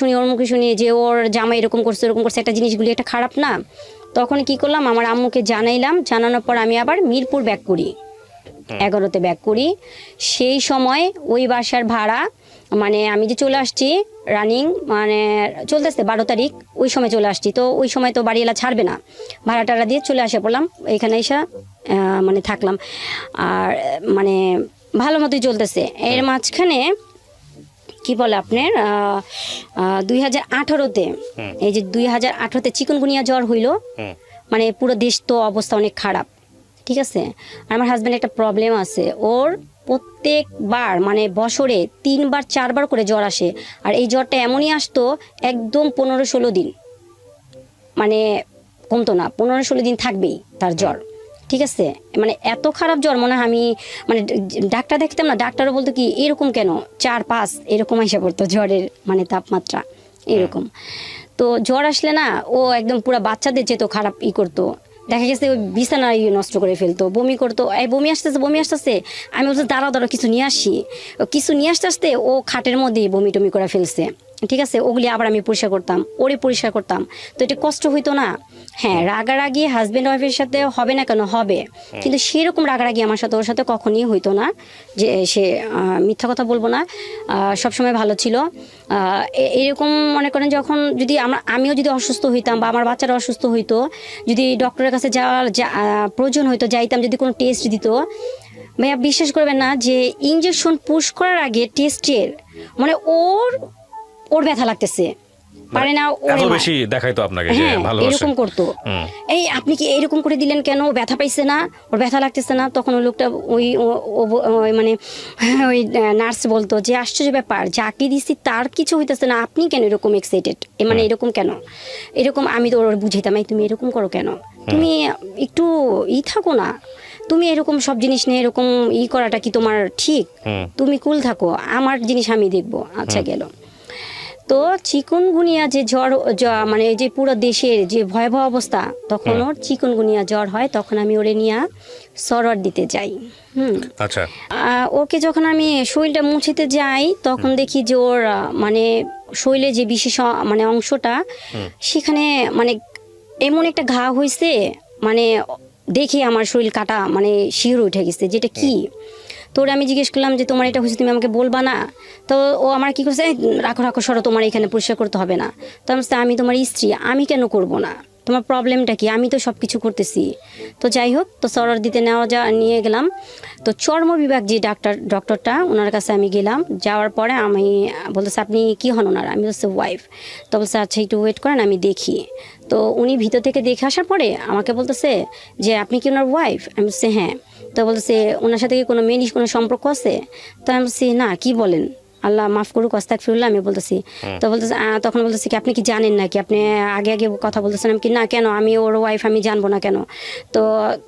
শুনি যে ওর জামাই এরকম করছে, একটা জিনিসগুলি একটা খারাপ না। তখন কি করলাম, আমার আম্মুকে জানাইলাম, জানানোর পর আমি আবার মিরপুর ব্যাক করি, 11তে ব্যাক করি। সেই সময় ওই বাসার ভাড়া, মানে আমি যে চলে আসছি রানিং, মানে চলতেছে 12 তারিখ, ওই সময় চলে আসছি। তো ওই সময় তো বাড়িওয়ালা ছাড়বে না, ভাড়া টাড়া দিয়ে চলে আসে পড়লাম, এখানে এসে মানে থাকলাম, আর মানে ভালো মতোই চলতেছে। এর মাঝখানে কি বলে আপনার 2018-তে, এই যে 2018-তে চিকুনগুনিয়া জ্বর হইল, মানে পুরো দেশ তো অবস্থা অনেক খারাপ, ঠিক আছে। আর আমার হাজব্যান্ড একটা প্রবলেম আছে, ওর প্রত্যেকবার মানে বছরে 3-4 বার করে জ্বর আসে, আর এই জ্বরটা এমনই আসতো একদম 15-16 দিন, মানে কমতো না, 15-16 দিন থাকবেই তার জ্বর, ঠিক আছে। মানে এত খারাপ জ্বর, মনে হয় আমি মানে ডাক্তার দেখতাম না, ডাক্তারও বলতো কি এরকম কেন, 4-5 এরকম এসে পড়তো জ্বরের মানে তাপমাত্রা এরকম। তো জ্বর আসলে না, ও একদম পুরো বাচ্চাদের যেত খারাপ করতো, দেখা গেছে ওই বিছানা নষ্ট করে ফেলতো, বমি করতো, এই বমি আসতেছে, আমি বলছি দাঁড়াও কিছু নিয়ে আসতে ও খাটের মধ্যেই বমি টমি করে ফেলছে, ঠিক আছে। ওগুলি আবার আমি পরিষ্কার করতাম, তো এটা কষ্ট হইতো না। হ্যাঁ, রাগারাগি হাজব্যান্ড ওয়াইফের সাথে হবে না কেন, হবে, কিন্তু সেরকম রাগারাগি আমার সাথে ওর সাথে কখনই হইতো না, যে সে মিথ্যা কথা বলবো না, সবসময় ভালো ছিল। এরকম মনে করেন যখন যদি আমিও যদি অসুস্থ হইতাম বা আমার বাচ্চারা অসুস্থ হইতো, যদি ডক্টরের কাছে যাওয়ার প্রয়োজন হইতো, যাইতাম, যদি কোনো টেস্ট দিত, ভাইয়া বিশ্বাস করবেন না যে ইঞ্জেকশন পুশ করার আগে টেস্টের মানে ওর ওর ব্যথা লাগতেছে, পারে না, এত বেশি দেখাইতো আপনাকে যে ভালোবাসে, এরকম করতো। এই আপনি কি এরকম করে দিলেন কেন, ও ব্যথা পাইছে না, ওর ব্যথা লাগতেছে না। তখন ওই লোকটা ওই মানে ওই নার্স বলতো যে আশ্চর্য ব্যাপার, যাকে দিছি তার কিছু হইতেছে না, আপনি কেন এরকম এক্সাইটেড, মানে এরকম কেন, এরকম। আমি তো ওর বুঝাইতাম, এই তুমি এরকম করো কেন, তুমি একটু থাকো না, তুমি এরকম সব জিনিস নিয়ে এরকম করাটা কি তোমার ঠিক, তুমি কুল থাকো, আমার জিনিস আমি দেখবো। আচ্ছা গেল। তো চিকুনগুনিয়া যে জ্বর, মানে যে পুরো দেশের যে ভয়াবহ অবস্থা, তখন ওর চিকুনগুনিয়া জ্বর হয়, তখন আমি ওরে নিয়ে সরোয়ার দিতে যাই। আচ্ছা, ওকে যখন আমি শরীরটা মুছিতে যাই, তখন দেখি যে ওর মানে শরীরে যে বিশেষ মানে অংশটা, সেখানে মানে এমন একটা ঘা হয়েছে, মানে দেখে আমার শরীর কাটা মানে শিহরে উঠে গেছে, যেটা কি। তো ওরা আমি জিজ্ঞেস করলাম যে তোমার এটা হয়েছে, তুমি আমাকে বলবা না? তো ও আমার কি করছে, রাখো রাখো সরো, তোমার এখানে পরিষ্কার করতে হবে না। তো আমি তোমার স্ত্রী, আমি কেন করব না, তোমার প্রবলেমটা কি, আমি তো সব কিছু করতেছি। তো যাই হোক, তো সরর দিতে নিয়ে গেলাম। তো চর্ম বিভাগ যে ডক্টরটা, ওনার কাছে আমি গেলাম। যাওয়ার পরে আমি বলতেছে আপনি কি হন ওনার? আমি বলছি ওয়াইফ। তো বলছে আচ্ছা একটু ওয়েট করেন, আমি দেখি। তো উনি ভিতর থেকে দেখে আসার পরে আমাকে বলতেছে যে আপনি কি ওনার ওয়াইফ? আমি বলছি হ্যাঁ। তো বলতেছে ওনার সাথে কি কোনো মেয়ের কোনো সম্পর্ক আছে? তো আমি বলছি না, কি বলেন, আল্লাহ মাফ করুক, আস্তাগফিরুল্লাহ আমি বলতেছি। তো বলতেছে তখন বলতেছে কি আপনি কি জানেন নাকি, আপনি আগে আগে কথা বলতেছেন? আমি কি না, কেন, আমি ওর ওয়াইফ, আমি জানবো না কেন? তো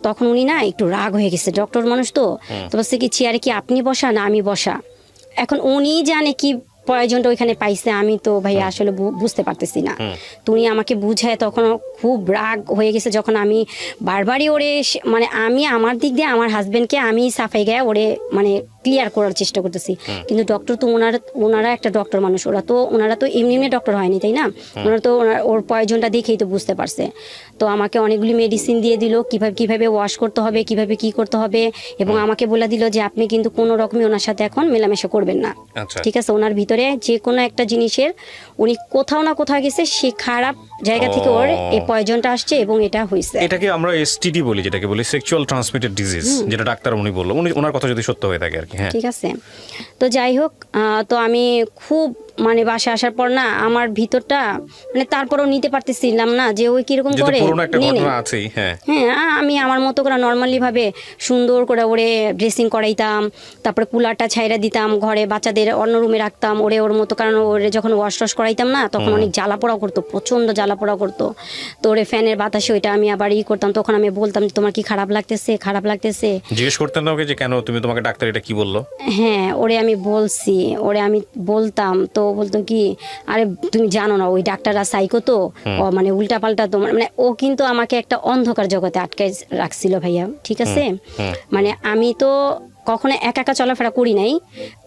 তখন উনি না একটু রাগ হয়ে গেছে, ডক্টর মানুষ তো বলছে কি চেয়ারে কি আপনি বসা না আমি বসা? এখন উনি জানে কি প্রয়োজনটা ওইখানে পাইছে, আমি তো ভাই আসলে বুঝতে পারতেছি না। তো উনি আমাকে বুঝায়, তখন খুব রাগ হয়ে গেছে, যখন আমি বারবারই ওরে মানে আমি আমার দিক দিয়ে আমার হাজবেন্ডকে আমি সাফাই গায়ে ওরে মানে ক্লিয়ার করার চেষ্টা করতেছি। কিন্তু ডক্টর তো ওনারা একটা ডক্টর মানুষ, ওনারা তো এমনি এমনি ডক্টর হয়নি, তাই না? ওনারা তো ওর প্রয়োজনটা দেখেই তো বুঝতে পারছে। তো আমাকে অনেকগুলি মেডিসিন দিয়ে দিল, কিভাবে ওয়াশ করতে হবে, কিভাবে কি করতে হবে, এবং আমাকে বলে দিল যে আপনি কিন্তু কোনো রকমই ওনার সাথে এখন মেলামেশা করবেন না, ঠিক আছে? ওনার ভিতরে যে কোনো একটা জিনিসের উনি কোথাও না কোথাও গেছে, সে খারাপ জায়গা থেকে ওর এই পয়জনটা আসছে এবং এটা হয়েছে। এটাকে আমরা এসটিডি বলি, যেটাকে বলি সেক্সুয়াল ট্রান্সমিটেড ডিজিজ, যেটা ডাক্তার উনি বললো, ওনার কথা যদি সত্য হয়ে থাকে আর কি। হ্যাঁ ঠিক আছে। তো যাই হোক, তো আমি খুব মানে বাসা আসার পর না আমার ভিতরটা মানে তারপরও নিতে পারতেছিলাম না যে ওই কিরকম করে হ্যাঁ আমি আমার মতো করে নর্মালি ভাবে সুন্দর করে ওরে ড্রেসিং করাইতাম, তারপরে কুলারটা ছাইরা দিতাম, ঘরে বাচ্চাদের অন্য রুমে রাখতাম ওর মতো, কারণ ওরে যখন ওয়াশ টশ করাইতাম না তখন অনেক জ্বালা পোড়া করতো, প্রচন্ড জ্বালা পোড়া করতো। তো ওরে ফ্যানের বাতাসে ওইটা আমি আবার করতাম, তখন আমি বলতাম যে তোমার কি খারাপ লাগতেছে? জিজ্ঞেস করতেন না ওকে যে কেন তুমি, তোমাকে ডাক্তার এটা কি বললো? হ্যাঁ ওরে আমি বলতাম, তো বলতো কি আরে তুমি জানো না ওই ডাক্তাররা সাইকো, তো মানে উল্টা পাল্টা, তোমার মানে ও কিন্তু আমাকে একটা অন্ধকার জগতে আটকায় রাখছিল ভাইয়া, ঠিক আছে? মানে আমি তো কখনো একা একা চলাফেরা করি নাই,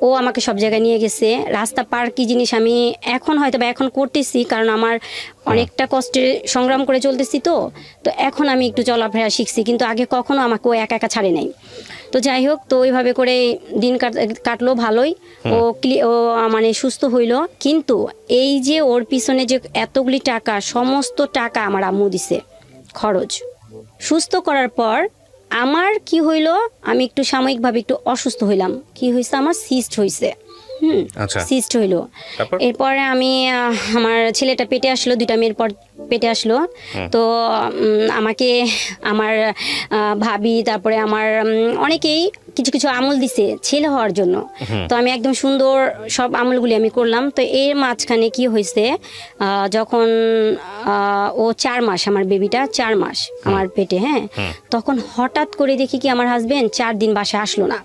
ও আমাকে সব জায়গায় নিয়ে গেছে। রাস্তা পার কি জিনিস আমি এখন করতেছি, কারণ আমার অনেকটা কষ্টে সংগ্রাম করে চলতেছি, তো এখন আমি একটু চলাফেরা শিখছি, কিন্তু আগে কখনো আমাকে ও একা একা ছাড়ে নাই। তো যাই হোক, তো ওইভাবে করে দিন কাটলো ভালোই, ও মানে সুস্থ হইলো। কিন্তু এই যে ওর পিছনে যে এতগুলি টাকা, সমস্ত টাকা আমার আম্মু দিছে খরচ। সুস্থ করার পর আমার কি হইলো, আমি একটু সাময়িকভাবে একটু অসুস্থ হইলাম। কি হয়েছে, আমার সিস্ট হয়েছে। সিস্ট হইলো। এরপরে আমি আমার ছেলেটা পেটে আসলো, 2টা মেয়ের পর পেটে আসলো। তো আমাকে আমার ভাবি, তারপরে আমার অনেকেই কিছু আমল দিছে ছেলে হওয়ার জন্য। তো আমি একদম সুন্দর সব আমলগুলি আমি করলাম। তো এর মাঝখানে কি হয়েছে, যখন ও 4 মাস, আমার বেবিটা 4 মাস আমার পেটে, হ্যাঁ, তখন হঠাৎ করে দেখি কি আমার হাজবেন্ড 4 দিন বাসায় আসলো না।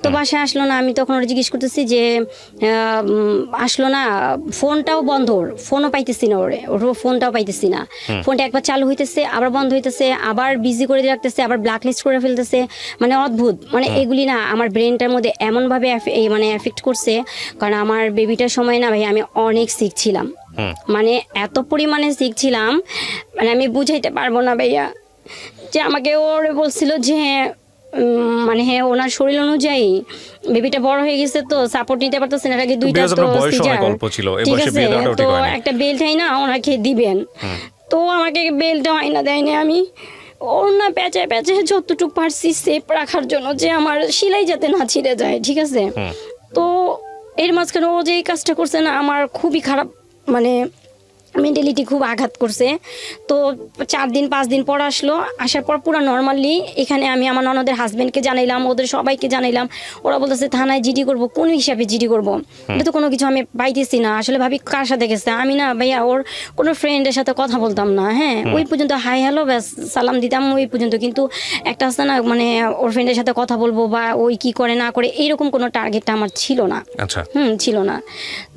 তো বাসায় আসলো না, আমি তখন ওরা জিজ্ঞেস করতেছি যে আসলো না, ফোনটাও বন্ধ, ফোনও পাইতেছি না, ওর ফোনটাও পাইতেছি না। ফোনটা একবার চালু হইতেছে, আবার বন্ধ হইতেছে, আবার বিজি করে রাখতেছে, আবার ব্ল্যাক লিস্ট করে ফেলতেছে, মানে অদ্ভুত। মানে এগুলি না আমার ব্রেনটার মধ্যে এমনভাবে মানে এফেক্ট করছে, কারণ আমার বেবিটার সময় না ভাই আমি অনেক সিক ছিলাম, মানে এত পরিমাণে সিক ছিলাম, মানে আমি বুঝাইতে পারবো না ভাইয়া। যে আমাকে ওরে বলছিল যে মানে হ্যাঁ ওনার শরীর অনুযায়ী বেবিটা বড় হয়ে গেছে, তো সাপোর্ট নিতে পারতেছে না, আগে 2টা তো সিজার, ঠিক আছে? তো একটা বেল্ট না ওনাকে দিবেন, তো আমাকে বেল্ট আইনা দেয়নি। আমি ওর না প্যাঁচে যতটুকু পারছি সেফ রাখার জন্য, যে আমার সেলাই যাতে না ছিঁড়ে যায়, ঠিক আছে? তো এর মাঝখানে ও যে এই কাজটা করছে না, আমার খুবই খারাপ, মানে মেন্টালিটি খুব আঘাত করছে। তো 4 দিন 5 দিন পর আসলো, আসার পর পুরো নর্মালি এখানে আমি আমার ননদের হাজব্যান্ডকে জানাইলাম, ওদের সবাইকে জানাইলাম। ওরা বলতেছে থানায় জিডি করব। কোন হিসাবে জিডি করব? এটা তো কোনো কিছু আমি পাইতেছি না। আসলে ভাবি কার সাথে গেছে, আমি না ভাইয়া ওর কোনো ফ্রেন্ডের সাথে কথা বলতাম না। হ্যাঁ, ওই পর্যন্ত হাই হ্যালো ব্যাস সালাম দিতাম ওই পর্যন্ত। কিন্তু একটা আছে না, মানে ওর ফ্রেন্ডের সাথে কথা বলবো বা ওই কি করে না করে এইরকম কোনো টার্গেটটা আমার ছিল না। আচ্ছা। ছিল না।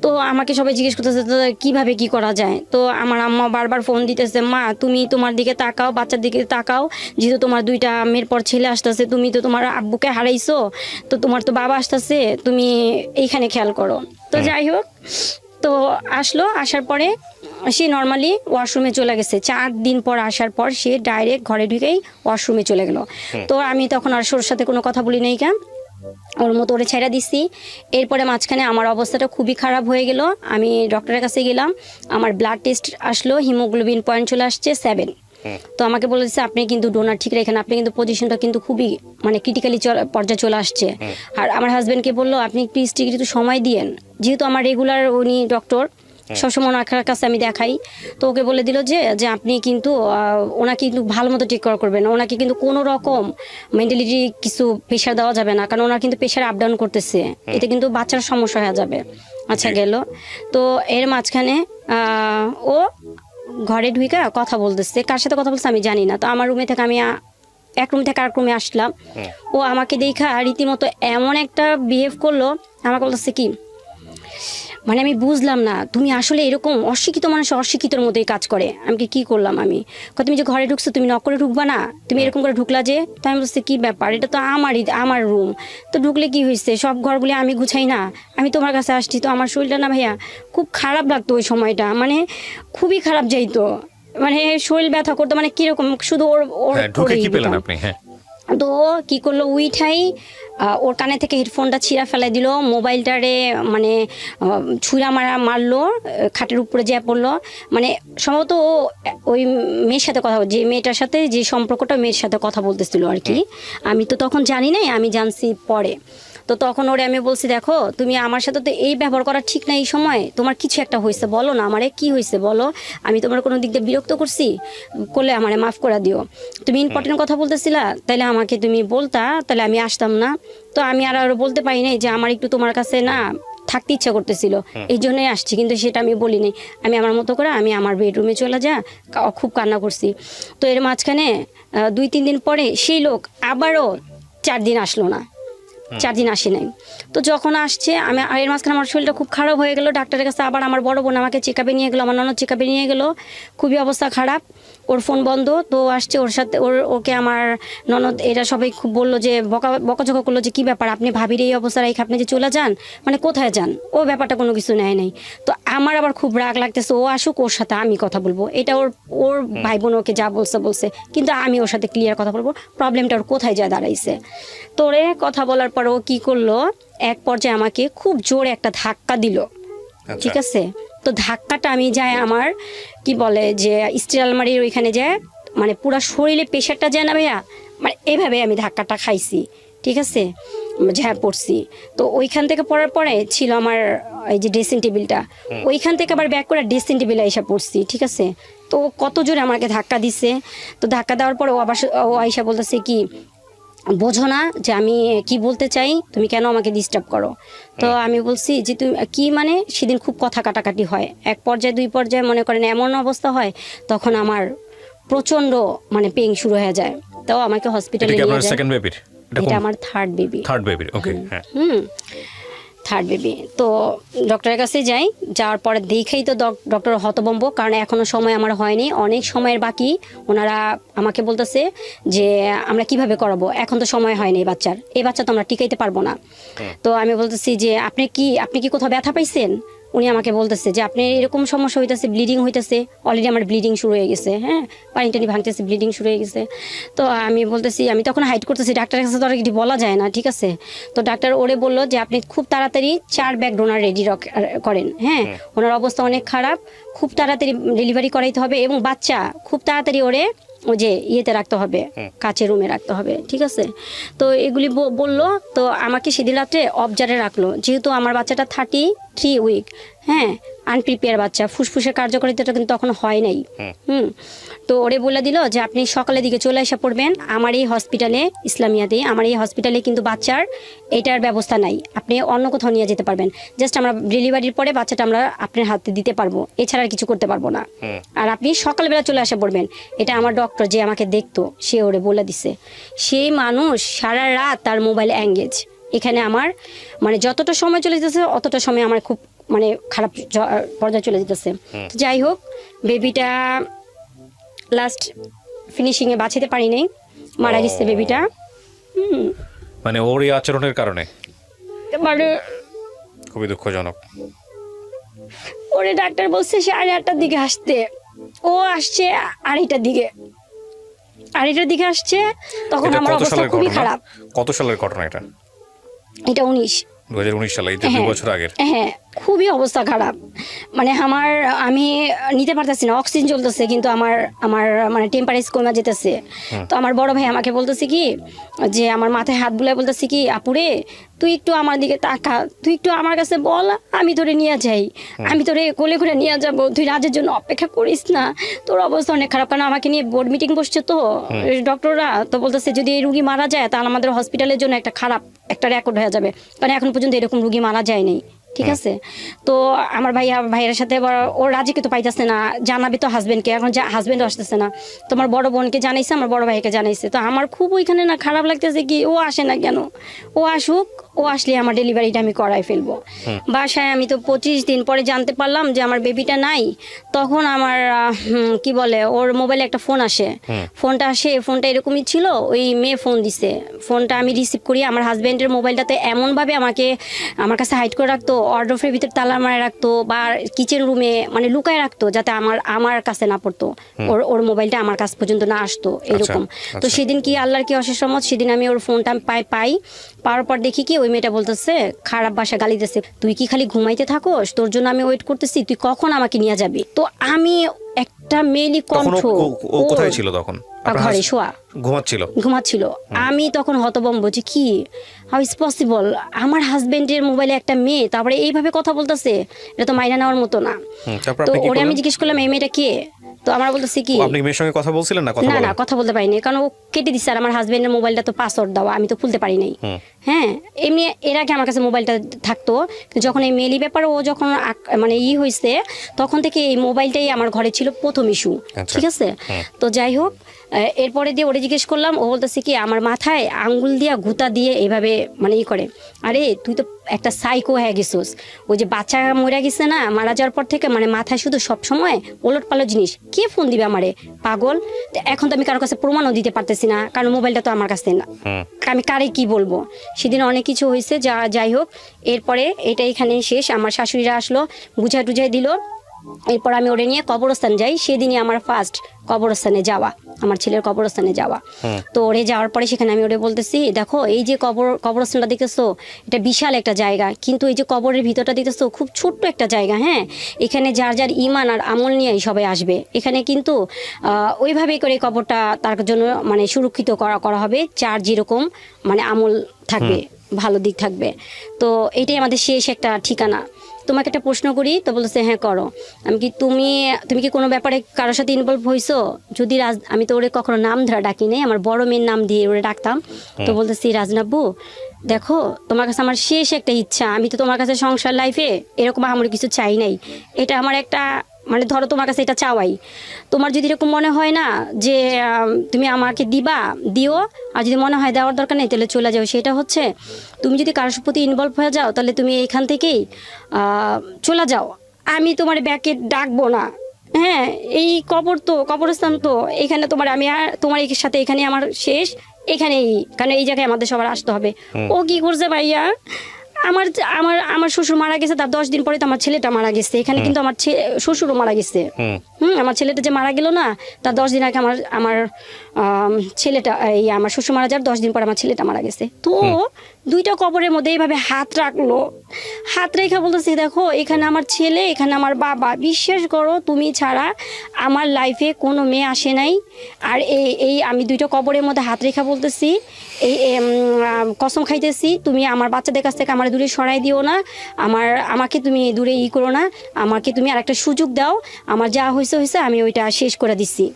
তো আমাকে সবাই জিজ্ঞেস করতেছে তো কিভাবে কি করা যায়। তো আমার আম্মা বারবার ফোন দিতেছে, মা তুমি তোমার দিকে তাকাও, বাচ্চার দিকে তাকাও, যেহেতু তোমার 2টা মেয়ের পর ছেলে আসতেছে, তুমি তো তোমার আব্বুকে হারাইছো, তো তোমার তো বাবা আসতেছে, তুমি এইখানে খেয়াল করো। তো যাই হোক, তো আসলো, আসার পরে সে নর্মালি ওয়াশরুমে চলে গেছে। 4 দিন পর আসার পর সে ডাইরেক্ট ঘরে ঢুকেই ওয়াশরুমে চলে গেল। তো আমি তখন আর ওর সাথে কোনো কথা বলি নাই, কেন ওর মতো ওরে ছেড়ে দিছি। এরপরে মাঝখানে আমার অবস্থাটা খুবই খারাপ হয়ে গেল। আমি ডক্টরের কাছে গেলাম, আমার ব্লাড টেস্ট আসলো, হিমোগ্লোবিন পয়েন্ট চলে আসছে 7। তো আমাকে বলে দিচ্ছে আপনি কিন্তু ডোনার ঠিক রাখেন, আপনি কিন্তু পজিশনটা কিন্তু খুবই মানে ক্রিটিক্যালি পর্যায়ে চলে আসছে। আর আমার হাজব্যান্ডকে বললো আপনি প্লিজ একটু সময় দিয়েন, যেহেতু আমার রেগুলার উনি ডক্টর, সবসময় ওনার কাছে আমি দেখাই। তো ওকে বলে দিল যে আপনি কিন্তু ওনাকে কিন্তু ভালো মতো টেক কেয়ার করবেন, ওনাকে কিন্তু কোনো রকম মেন্টালিটি কিছু প্রেশার দেওয়া যাবে না, কারণ ওনার কিন্তু প্রেশার আপ ডাউন করতেছে, এতে কিন্তু বাচ্চার সমস্যা হয়ে যাবে। আচ্ছা গেল। তো এর মাঝখানে ও ঘরে ঢুকে কথা বলতেছে, কার সাথে কথা বলছে আমি জানি না। তো আমার রুমে থেকে আমি এক রুম থেকে আরেক রুমে আসলাম। ও আমাকে দেখা রীতিমতো এমন একটা বিহেভ করলো, আমাকে বলতেছে কি মানে আমি বুঝলাম না, তুমি আসলে এরকম অশিক্ষিত মানুষ অশিক্ষিতর মতোই কাজ করে। আমি কি করলাম, আমি তুমি যে ঘরে ঢুকছো তুমি নক করে ঢুকবা না, তুমি এরকম করে ঢুকলা যে। তো আমি বলছি কি ব্যাপার, এটা তো আমার রুম, তো ঢুকলে কি হয়েছে, সব ঘরগুলি আমি গুছাই না, আমি তোমার কাছে আসছি। তো আমার শরীরটা না ভাইয়া খুব খারাপ লাগতো ওই সময়টা, মানে খুবই খারাপ যাইতো, মানে শরীর ব্যথা করতো, মানে কিরকম শুধু ওর তো কি করলো, উইঠাই ওর কানে থেকে হেডফোনটা ছিঁড়া ফেলাই দিল, মোবাইলটারে মানে ছুঁড়া মারলো, খাটের উপরে যেয়ে পড়লো। মানে সম্ভবত ওই মেয়ের সাথে কথা, যে মেয়েটার সাথে যে সম্পর্কটা মেয়ের সাথে কথা বলতেছিল আর কি, আমি তো তখন জানি নাই, আমি জানছি পরে। তো তখন ওরে আমি বলছি দেখো তুমি আমার সাথে তো এই ব্যবহার করা ঠিক না, এই সময় তোমার কিছু একটা হয়েছে বলো না আমারে, কি হয়েছে বলো, আমি তোমার কোনো দিক দিয়ে বিরক্ত করছি, করলে আমারে মাফ করে দিও। তুমি ইম্পর্টেন্ট কথা বলতেছিলা, তাহলে আমাকে তুমি বলতা, তাহলে আমি আসতাম না। তো আমি আর বলতে পারি নাই যে আমার একটু তোমার কাছে না থাকতে ইচ্ছা করতেছিল, এই জন্যই আসছি, কিন্তু সেটা আমি বলি নাই। আমি আমার মতো করে আমি আমার বেডরুমে চলে খুব কান্না করছি। তো এর মাঝখানে 2-3 দিন পরে সেই লোক আবারও 4 দিন আসলো না, 4 দিন আসে নাই। তো যখন আসছে আমি এর মাঝখানে আমার শরীরটা খুব খারাপ হয়ে গেল, ডাক্তারের কাছে আবার আমার বড় বোন আমাকে চেকআপে নিয়ে গেলো, আমার ননদ চেকআপে নিয়ে গেলো, খুবই অবস্থা খারাপ, ওর ফোন বন্ধ। তো আসছে ওর সাথে ওকে আমার ননদ এরা সবাই খুব বললো যে বকাঝকা করলো যে কী ব্যাপার, আপনি ভাবির এই অবস্থা রেখে আপনি যে চলে যান, মানে কোথায় যান, ও ব্যাপারটা কোনো কিছু নেয় নাই। তো আমার আবার খুব রাগ লাগতেছে, ও আসুক ওর সাথে আমি কথা বলবো, এটা ওর ভাই বোন ওকে যা বলছে, কিন্তু আমি ওর সাথে ক্লিয়ার কথা বলবো, প্রবলেমটা ওর কোথায় যায় দাঁড়াইছে। তোরে কথা বলার পর ও কি করলো, এক পর্যায়ে আমাকে খুব জোরে একটা ধাক্কা দিল, ঠিক আছে। তো ধাক্কাটা আমি যাই আমার কি বলে যে স্টিল আলমারির ওইখানে যায়, মানে পুরো শরীরে প্রেশারটা যায় না ভাইয়া, মানে এইভাবে আমি ধাক্কাটা খাইছি, ঠিক আছে, ঝাঁ পড়ছি। তো ওইখান থেকে পড়ার পরে ছিল আমার এই যে ড্রেসিং টেবিলটা, ওইখান থেকে আবার ব্যাক করে ড্রেসিং টেবিলে এসে পড়ছি, ঠিক আছে। তো কত জোরে আমাকে ধাক্কা দিছে। তো ধাক্কা দেওয়ার পরে ও আইসা বলতেছে কি বোঝো না যে আমি কি বলতে চাই, তুমি কেন আমাকে ডিস্টার্ব করো। তো আমি বলছি যে তুমি কি, মানে সেদিন খুব কথা কাটাকাটি হয়, 1 পর্যায়ে 2 পর্যায়ে মনে করেন এমন অবস্থা হয়, তখন আমার প্রচন্ড মানে পেইন শুরু হয়ে যায়। তো আমাকে হসপিটালে নিয়ে যায়। এটা আমার থার্ড বেবি। ওকে, হ্যাঁ, থার্ড বেবি। তো ডক্টরের কাছে যাই, যাওয়ার পরে দেখেই তো ডক্টর হতভম্ব, কারণ এখনও সময় আমার হয়নি, অনেক সময়ের বাকি। ওনারা আমাকে বলতেছে যে আমরা কিভাবে করাবো, এখন তো সময় হয়নি, এই বাচ্চা তো আমরা টিকাইতে পারবো না। তো আমি বলতেছি যে আপনি কি কোথাও ব্যথা পাইছেন। উনি আমাকে বলতেছে যে আপনি এরকম সমস্যা হইতেছে, ব্লিডিং হইতেছে, অলরেডি আমার ব্লিডিং শুরু হয়ে গেছে, হ্যাঁ পানি টানি ভাঙতেছে, ব্লিডিং শুরু হয়ে গেছে। তো আমি বলতেছি, আমি তখন হাইড করতেছি, ডাক্তারের কাছে তো আর কিছু বলা যায় না, ঠিক আছে। তো ডাক্তার ওরে বললো যে আপনি খুব তাড়াতাড়ি 4 ব্যাগ ডোনার রেডি করেন, হ্যাঁ ওনার অবস্থা অনেক খারাপ, খুব তাড়াতাড়ি ডেলিভারি করাইতে হবে, এবং বাচ্চা খুব তাড়াতাড়ি ওরে ওই যে ইয়েতে রাখতে হবে, কাচের রুমে রাখতে হবে, ঠিক আছে। তো এগুলি বললো। তো আমাকে সেদিন রাত্রে অবজারে রাখলো, যেহেতু আমার বাচ্চাটা 33 উইক, হ্যাঁ, আনপ্রিপেয়ার বাচ্চা, ফুসফুসের কার্যকারিতাটা কিন্তু তখন হয় নাই। তো ওরে বলে দিল যে আপনি সকালের দিকে চলে এসে পড়বেন আমার এই হসপিটালে, ইসলামিয়াতে আমার এই হসপিটালে কিন্তু বাচ্চার এটার ব্যবস্থা নাই, আপনি অন্য কোথাও নিয়ে যেতে পারবেন, জাস্ট আমরা ডেলিভারির পরে বাচ্চাটা আমরা আপনার হাতে দিতে পারবো, এছাড়া আর কিছু করতে পারবো না, আর আপনি সকালবেলা চলে এসে পড়বেন। এটা আমার ডক্টর যে আমাকে দেখতো সে ওরে বলে দিছে। সেই মানুষ সারা রাত তার মোবাইল এঙ্গেজ, এখানে আমার মানে যতটা সময় চলে যেতেছে অতটা সময় আমার খুব মানে খারাপ পর্যায়ে চলে যেতেছে। যাই হোক, বেবিটা লাস্ট ফিনিশিংয়ে বাঁচাতে পারি নাই, মারা গেছে বেবিটা। মানে ওর এই আচরণের কারণে মানে খুবই দুঃখজনক। ওরে ডাক্তার বলছে 8:30টার দিকে আসতে, ও আসছে 2:30টার দিকে, 2:30টার দিকে আসছে, তখন আমার অবস্থা খুবই খারাপ। কত সালের ঘটনা এটা? এটা 2019 সালে, এই 2 বছর আগের। হ্যাঁ, খুবই অবস্থা খারাপ। মানে আমি নিতে পারতেছি না, অক্সিজেন চলতেছে কিন্তু আমার মানে টেম্পারেচার কমে যেতেছে। তো আমার বড় ভাই আমাকে বলতেছে কি যে আমার মাথায় হাত বুলায় বলতেছে কি, আপুরে তুই একটু আমার দিকে তাকা, তুই একটু আমার কাছে বল, আমি তোরে নিয়ে যাই, আমি তোরে কোলে করে নিয়ে যাবো, তুই রাজের জন্য অপেক্ষা করিস না, তোর অবস্থা অনেক খারাপ। কারণ আমাকে নিয়ে বোর্ড মিটিং বসছে তো ডক্টররা, তো বলতেছে যদি এই রুগী মারা যায় তাহলে আমাদের হসপিটালের জন্য একটা খারাপ একটা রেকর্ড হয়ে যাবে, কারণ এখন পর্যন্ত এরকম রুগী মারা যায়নি, ঠিক আছে। তো আমার ভাইয়ের সাথে ওর রাজিকে তো পাইতেছে না, জানাবে তো হাজবেন্ডকে, এখন হাজবেন্ডও আসতেছে না। তো আমার বড় বোনকে জানাইছে, আমার বড় ভাইকে জানাইছে। তো আমার খুব ওইখানে না খারাপ লাগতেছে কি ও আসে না কেন, ও আসুক, ও আসলে আমার ডেলিভারিটা আমি করাই ফেলবো। বাসায় আমি তো 25 দিন পরে জানতে পারলাম যে আমার বেবিটা নাই। তখন আমার কি বলে ওর মোবাইলে একটা ফোন আসে, ফোনটা এরকমই ছিল, ওই মেয়ে ফোন দিছে, ফোনটা আমি রিসিভ করি। আমার হাজবেন্ডের মোবাইলটাতে এমনভাবে আমার কাছে হাইড করে রাখতো, ওয়ার্ডরোবের ভিতরে তালা মারে রাখতো, বা কিচেন রুমে মানে লুকায় রাখতো, যাতে আমার কাছে না পড়তো, ওর মোবাইলটা আমার কাছ পর্যন্ত না আসতো, এরকম। তো সেদিন কি আল্লাহর কি অশেষ রহমত, সেদিন আমি ওর ফোনটা পাওয়ার পর দেখি কি ওই মেয়েটা বলতেছে খারাপ ভাষা গালি দিতেছে, তুই কি খালি ঘুমাইতে থাকোস, তোর জন্য আমি ওয়েট করতেছি, তুই কখন আমাকে নিয়ে যাবি। তো আমি একটা মেলি কণ্ঠ, কোথায় ছিল তখন? ঘরে শোয়া ঘুমাচ্ছিল। আমি তখন হতভম্ব যে কি, হাউ ইজ পসিবল, আমার হাজবেন্ডের মোবাইলে একটা মেয়ে তারপরে এইভাবে কথা বলতেছে, এটা তো মাইনা নেওয়ার মতো না। তো ওরে আমি জিজ্ঞেস করলাম এই মেয়েটা কে, তো আমরা বলতেছি কি, আপনি মেয়ের সঙ্গে কথা বলছিলেন না? না কথা বলতে পারিনি, কারণ ও কেটে দিচ্ছে, আর আমার হাজবেন্ডের মোবাইলটা তো পাসওয়ার্ড দেওয়া, আমি তো খুলতে পারি নাই। হ্যাঁ, এমনি এর আগে আমার কাছে মোবাইলটা থাকতো, যখন এই মেলি ব্যাপার ও যখন মানে হয়েছে তখন থেকে এই মোবাইলটাই আমার ঘরে ছিল প্রথম ইস্যু, ঠিক আছে। তো যাই হোক, এরপরে দিয়ে ওরে জিজ্ঞেস করলাম, ও বলতেছে কি আমার মাথায় আঙ্গুল দিয়া গুতা দিয়ে এইভাবে মানে করে, আরে তুই তো একটা সাইকো হয়ে গেছিস, ওই যে বাচ্চা মরে গেছে না, মারা যাওয়ার পর থেকে মানে মাথায় শুধু সব সময় ওলট পালট জিনিস, কে ফোন দিবে আমারে, পাগল। এখন তো আমি কারোর কাছে প্রমাণও দিতে পারতেছি না, কারণ মোবাইলটা তো আমার কাছে না, আমি কারে কি বলবো। সেদিন অনেক কিছু হয়েছে, যাই হোক, এরপরে এটা এখানেই শেষ। আমার শাশুড়িরা আসলো, বুঝাই দিল। এরপর আমি ওরে নিয়ে কবরস্থান যাই, সেদিনই আমার ফার্স্ট কবরস্থানে যাওয়া, আমার ছেলের কবরস্থানে যাওয়া। তো ওরে যাওয়ার পরে সেখানে আমি ওরে বলতেছি, দেখো এই যে কবরস্থানটা দেখতেছো, এটা বিশাল একটা জায়গা, কিন্তু এই যে কবরের ভিতরটা দেখতেছো খুব ছোট্ট একটা জায়গা। হ্যাঁ, এখানে যার ইমান আর আমল নিয়েই সবাই আসবে, এখানে কিন্তু ওইভাবেই করে কবরটা তার জন্য মানে সুরক্ষিত করা হবে, যার যেরকম মানে আমল থাকবে, ভালো দিক থাকবে। তো এটাই আমাদের শেষ একটা ঠিকানা। তোমাকে একটা প্রশ্ন করি, তো বলতেছে হ্যাঁ করো। আমি কি তুমি কি কোনো ব্যাপারে কারোর সাথে ইনভলভ হয়েছো? যদি আমি তো ওরে কখনো নাম ধরা ডাকি নাই, আমার বড় মেয়ের নাম দিয়ে ওরে ডাকতাম। তো বলতেছি রাজনাব্বু দেখো, তোমার কাছে আমার শেষ একটা ইচ্ছা, আমি তো তোমার কাছে সংসার লাইফে এরকম আমার কিছু চাই নাই, এটা আমার একটা মানে ধরো তোমার কাছে এটা চাওয়াই, তোমার যদি এরকম মনে হয় না যে তুমি আমাকে দিও, আর যদি মনে হয় দেওয়ার দরকার নেই তাহলে চলে যাও। সেটা হচ্ছে তুমি যদি কারোর প্রতি ইনভলভ হয়ে যাও তাহলে তুমি এখান থেকেই চলে যাও, আমি তোমার ব্যাকে ডাকবো না। হ্যাঁ, এই কবরস্থান তো এখানে আমি তোমার সাথে এখানে আমার শেষ, এখানেই, কারণ এই জায়গায় আমাদের সবার আসতে হবে। ও কি করছে ভাইয়া, আমার শ্বশুর মারা গেছে, তার 10 দিন পরে তো আমার ছেলেটা মারা গেছে, এখানে কিন্তু আমার শ্বশুরও মারা গেছে, আমার ছেলেটা যে মারা গেল না, তার 10 দিন আগে আমার আমার ছেলেটা, এই আমার শ্বশুর মারা যাওয়ার 10 দিন পর আমার ছেলেটা মারা গেছে। তো দুইটা কবরের মধ্যে এইভাবে হাত রাখলো, হাত রেখা বলতেছে দেখো এখানে আমার ছেলে, এখানে আমার বাবা, বিশ্বাস করো তুমি ছাড়া আমার লাইফে কোনো মেয়ে আসে নাই। আর এই আমি দুইটা কবরের মধ্যে হাত রেখা বলতেছি, এই কসম খাইতেছি তুমি আমার বাচ্চাদের কাছ থেকে আমার দূরে সরাই দিও না, আমাকে তুমি দূরে করো না, আমাকে তুমি আরেকটা সুযোগ দাও, আমার যা হয়েছে হয়েছে, আমি ওইটা শেষ করে দিচ্ছি।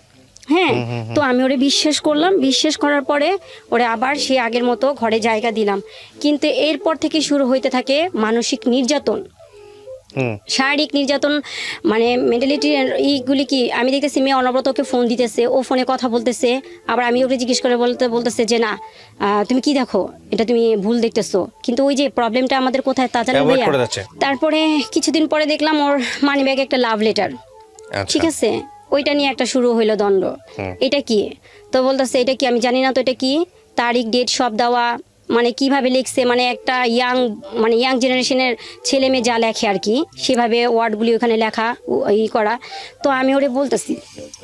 হ্যাঁ, তো আমি ওরে বিশ্বাস করলাম, বিশ্বাস করার পরে ওরে আবার সে আগের মতো ঘরে জায়গা দিলাম। কিন্তু এরপর থেকে শুরু হইতে থাকে মানসিক নির্যাতন, শারীরিক নির্যাতন, মানে মেন্টালিটি এইগুলি কি আমি দেখতেছি। মেয়ে অনবরত ওকে ফোন দিতেছে, ও ফোনে কথা বলতেছে, আবার আমি ওকে জিজ্ঞেস করে বলতেছে যে না তুমি কি দেখো, এটা তুমি ভুল দেখতেছো। কিন্তু ওই যে প্রবলেমটা আমাদের কোথায় তা জানো ভাইয়া। তারপরে কিছুদিন পরে দেখলাম ওর মানি ব্যাগে একটা লাভ লেটার, ঠিক আছে, ওইটা নিয়ে একটা শুরু হইলো দ্বন্দ্ব। এটা কি? তো বলতেছে এটা কি, আমি জানি না তো এটা কি, তারিখ ডেট সব দেওয়া, মানে কিভাবে লিখছে, মানে একটা ইয়াং জেনারেশনের ছেলে মেয়ে যা লেখে আর কি, সেভাবে ওয়ার্ডগুলি ওখানে লেখা করা। তো আমি ওরে বলতেছি,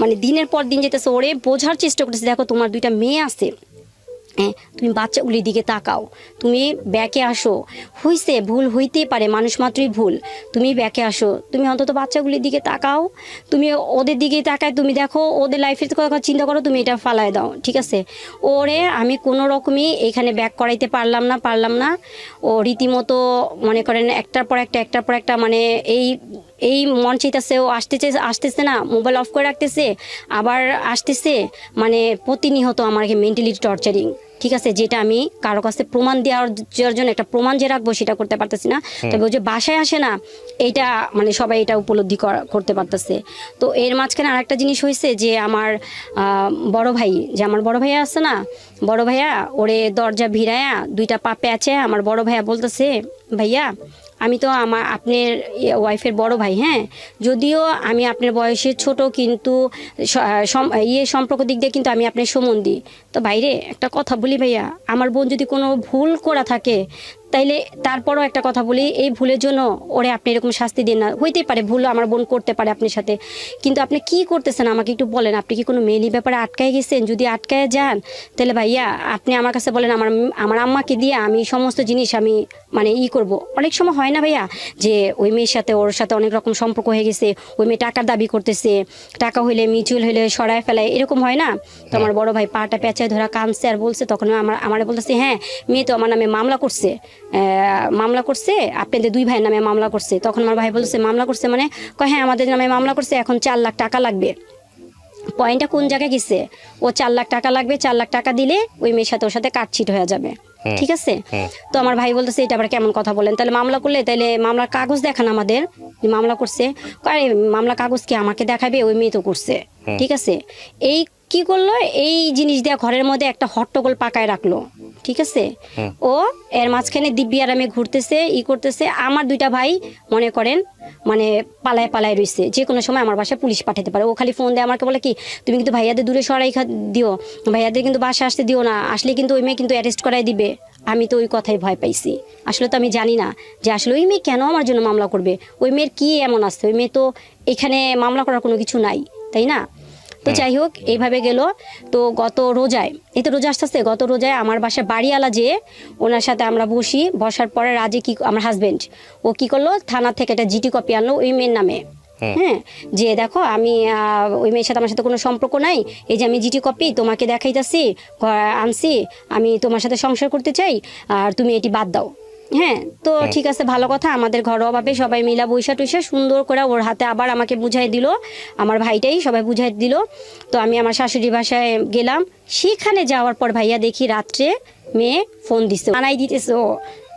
মানে দিনের পর দিন যেতেছে, ওরে বোঝার চেষ্টা করতেছি দেখো তোমার 2টা মেয়ে আছে, হ্যাঁ তুমি বাচ্চাগুলির দিকে তাকাও, তুমি ব্যাকে আসো, হইছে ভুল হইতেই পারে, মানুষ মাত্রই ভুল, তুমি ব্যাকে আসো, তুমি অন্তত বাচ্চাগুলির দিকে তাকাও, তুমি ওদের দিকে তাকায় তুমি দেখো ওদের লাইফের কথা চিন্তা করো, তুমি এটা ফালায় দাও, ঠিক আছে। ওরে আমি কোনো রকমই এখানে ব্যাক করাইতে পারলাম না। ও রীতিমতো মনে করেন একটার পর একটা মানে এই মন চাইতেছে, ও আসতেছে না, মোবাইল অফ করে রাখতেছে, আবার আসতেছে, মানে প্রতিনিয়ত আমাকে মেন্টালি টর্চারিং, ঠিক আছে, যেটা আমি কারো কাছে প্রমাণ দেওয়ার জন্য একটা প্রমাণ যে রাখবো সেটা করতে পারতেছি না। তবে ও যে বাসায় আসে না, এইটা মানে সবাই এটা উপলব্ধি করতে পারতেছে। তো এর মাঝখানে আরেকটা জিনিস হয়েছে যে আমার বড় ভাইয়া আছে না, বড় ভাইয়া ওরে দরজা ভিড়ায়া 2টা পা প্যাচে, আমার বড় ভাইয়া বলতেছে ভাইয়া আমি তো আপনার ওয়াইফের বড় ভাই, হ্যাঁ যদিও আমি আপনার বয়সে ছোট, কিন্তু সম্পর্ক দিক দিয়ে কিন্তু আমি আপনার সম্বন্ধী। তো বাইরে একটা কথা বলি ভাইয়া, আমার বোন যদি কোনো ভুল করা থাকে তাইলে তারপরও একটা কথা বলি, এই ভুলের জন্য ওরে আপনি এরকম শাস্তি দিন না। হইতেই পারে ভুল আমার বোন করতে পারে আপনার সাথে, কিন্তু আপনি কি করতেছেন আমাকে একটু বলেন, আপনি কি কোনো মেয়েলি ব্যাপারে আটকায় গেছেন? যদি আটকায় যান তাহলে ভাইয়া আপনি আমার কাছে বলেন, আমার আম্মাকে দিয়ে আমি সমস্ত জিনিস আমি মানে করব। অনেক সময় হয় না ভাইয়া যে ওই মেয়ের সাথে ওর সাথে অনেক রকম সম্পর্ক হয়ে গেছে, ওই মেয়ে টাকার দাবি করতেছে, টাকা হইলে মিউচুয়াল হইলে সরায় ফেলায়, এরকম হয় না। তো আমার বড় ভাই পাটা পেঁচায় ধরা কাঁদছে আর বলছে, তখন আমার বলতেছে হ্যাঁ মেয়ে তো আমার নামে মামলা করছে, আপনাদের 2 ভাইয়ের নামে মামলা করছে। তখন আমার ভাই বলছে মামলা করছে মানে, হ্যাঁ আমাদের নামে মামলা করছে, এখন 4 লাখ টাকা লাগবে। পয়েন্টটা কোন জায়গায় গেছে, ও 4 লাখ টাকা লাগবে, 4 লাখ টাকা দিলে ওই মেয়ের সাথে ওর সাথে কাটছিট হয়ে যাবে, ঠিক আছে। তো আমার ভাই বলতেছে এটা আবার কেমন কথা বলেন, তাহলে মামলা করলে তাহলে মামলার কাগজ দেখান আমাদের, মামলা করছে। আরে মামলা কাগজ কি আমাকে দেখাবে, ওই মেয়ে তো করছে, ঠিক আছে। এই কি করলো, এই জিনিস দিয়ে ঘরের মধ্যে একটা হট্টগোল পাকায় রাখলো, ঠিক আছে। ও এর মাঝখানে দিব্যি আর আমি ঘুরতেছে করতেছে। আমার 2টা ভাই মনে করেন মানে পালায় রয়েছে, যে কোনো সময় আমার বাসায় পুলিশ পাঠাতে পারে। ও খালি ফোন দেয় আমাকে, বলে কি তুমি কিন্তু ভাইয়াদের দূরে সরাই দিও, ভাইয়াদের কিন্তু বাসা আসতে দিও না, আসলে কিন্তু ওই মেয়ে কিন্তু অ্যারেস্ট করাই দিবে। আমি তো ওই কথাই ভয় পাইছি। আসলে তো আমি জানি না যে আসলে ওই মেয়ে কেন আমার জন্য মামলা করবে, ওই মেয়ের কি এমন আছে, ওই মেয়ে তো এখানে মামলা করার কোনো কিছু নাই, তাই না। তো যাই হোক এইভাবে গেল। তো গত রোজায়, এই তো রোজা আসতেছে, গত রোজায় আমার বাসায় বাড়িওয়ালা যে ওনার সাথে আমরা বসার পরে রাজে কি আমার হাজবেন্ড ও কি করলো, থানা থেকে একটা জিটি কপি আনলো ওই মেয়ের নামে, হ্যাঁ যে দেখো আমি ওই মেয়ের সাথে আমার সাথে কোনো সম্পর্ক নাই, এই যে আমি জিটি কপি তোমাকে দেখাইতেছি আনছি, আমি তোমার সাথে সংসার করতে চাই আর তুমি এটি বাদ দাও। হ্যাঁ তো ঠিক আছে, ভালো কথা। আমাদের ঘরোয়াভাবে সবাই মিলা বৈশা টুইসা সুন্দর করে ওর হাতে আবার আমাকে বুঝাই দিল, আমার ভাইটাই সবাই বুঝাই দিল। তো আমি আমার শাশুড়ি বাসায় গেলাম, সেখানে যাওয়ার পর ভাইয়া দেখি রাত্রে মেয়ে ফোন দিছে, আনাই দিতেছে ও,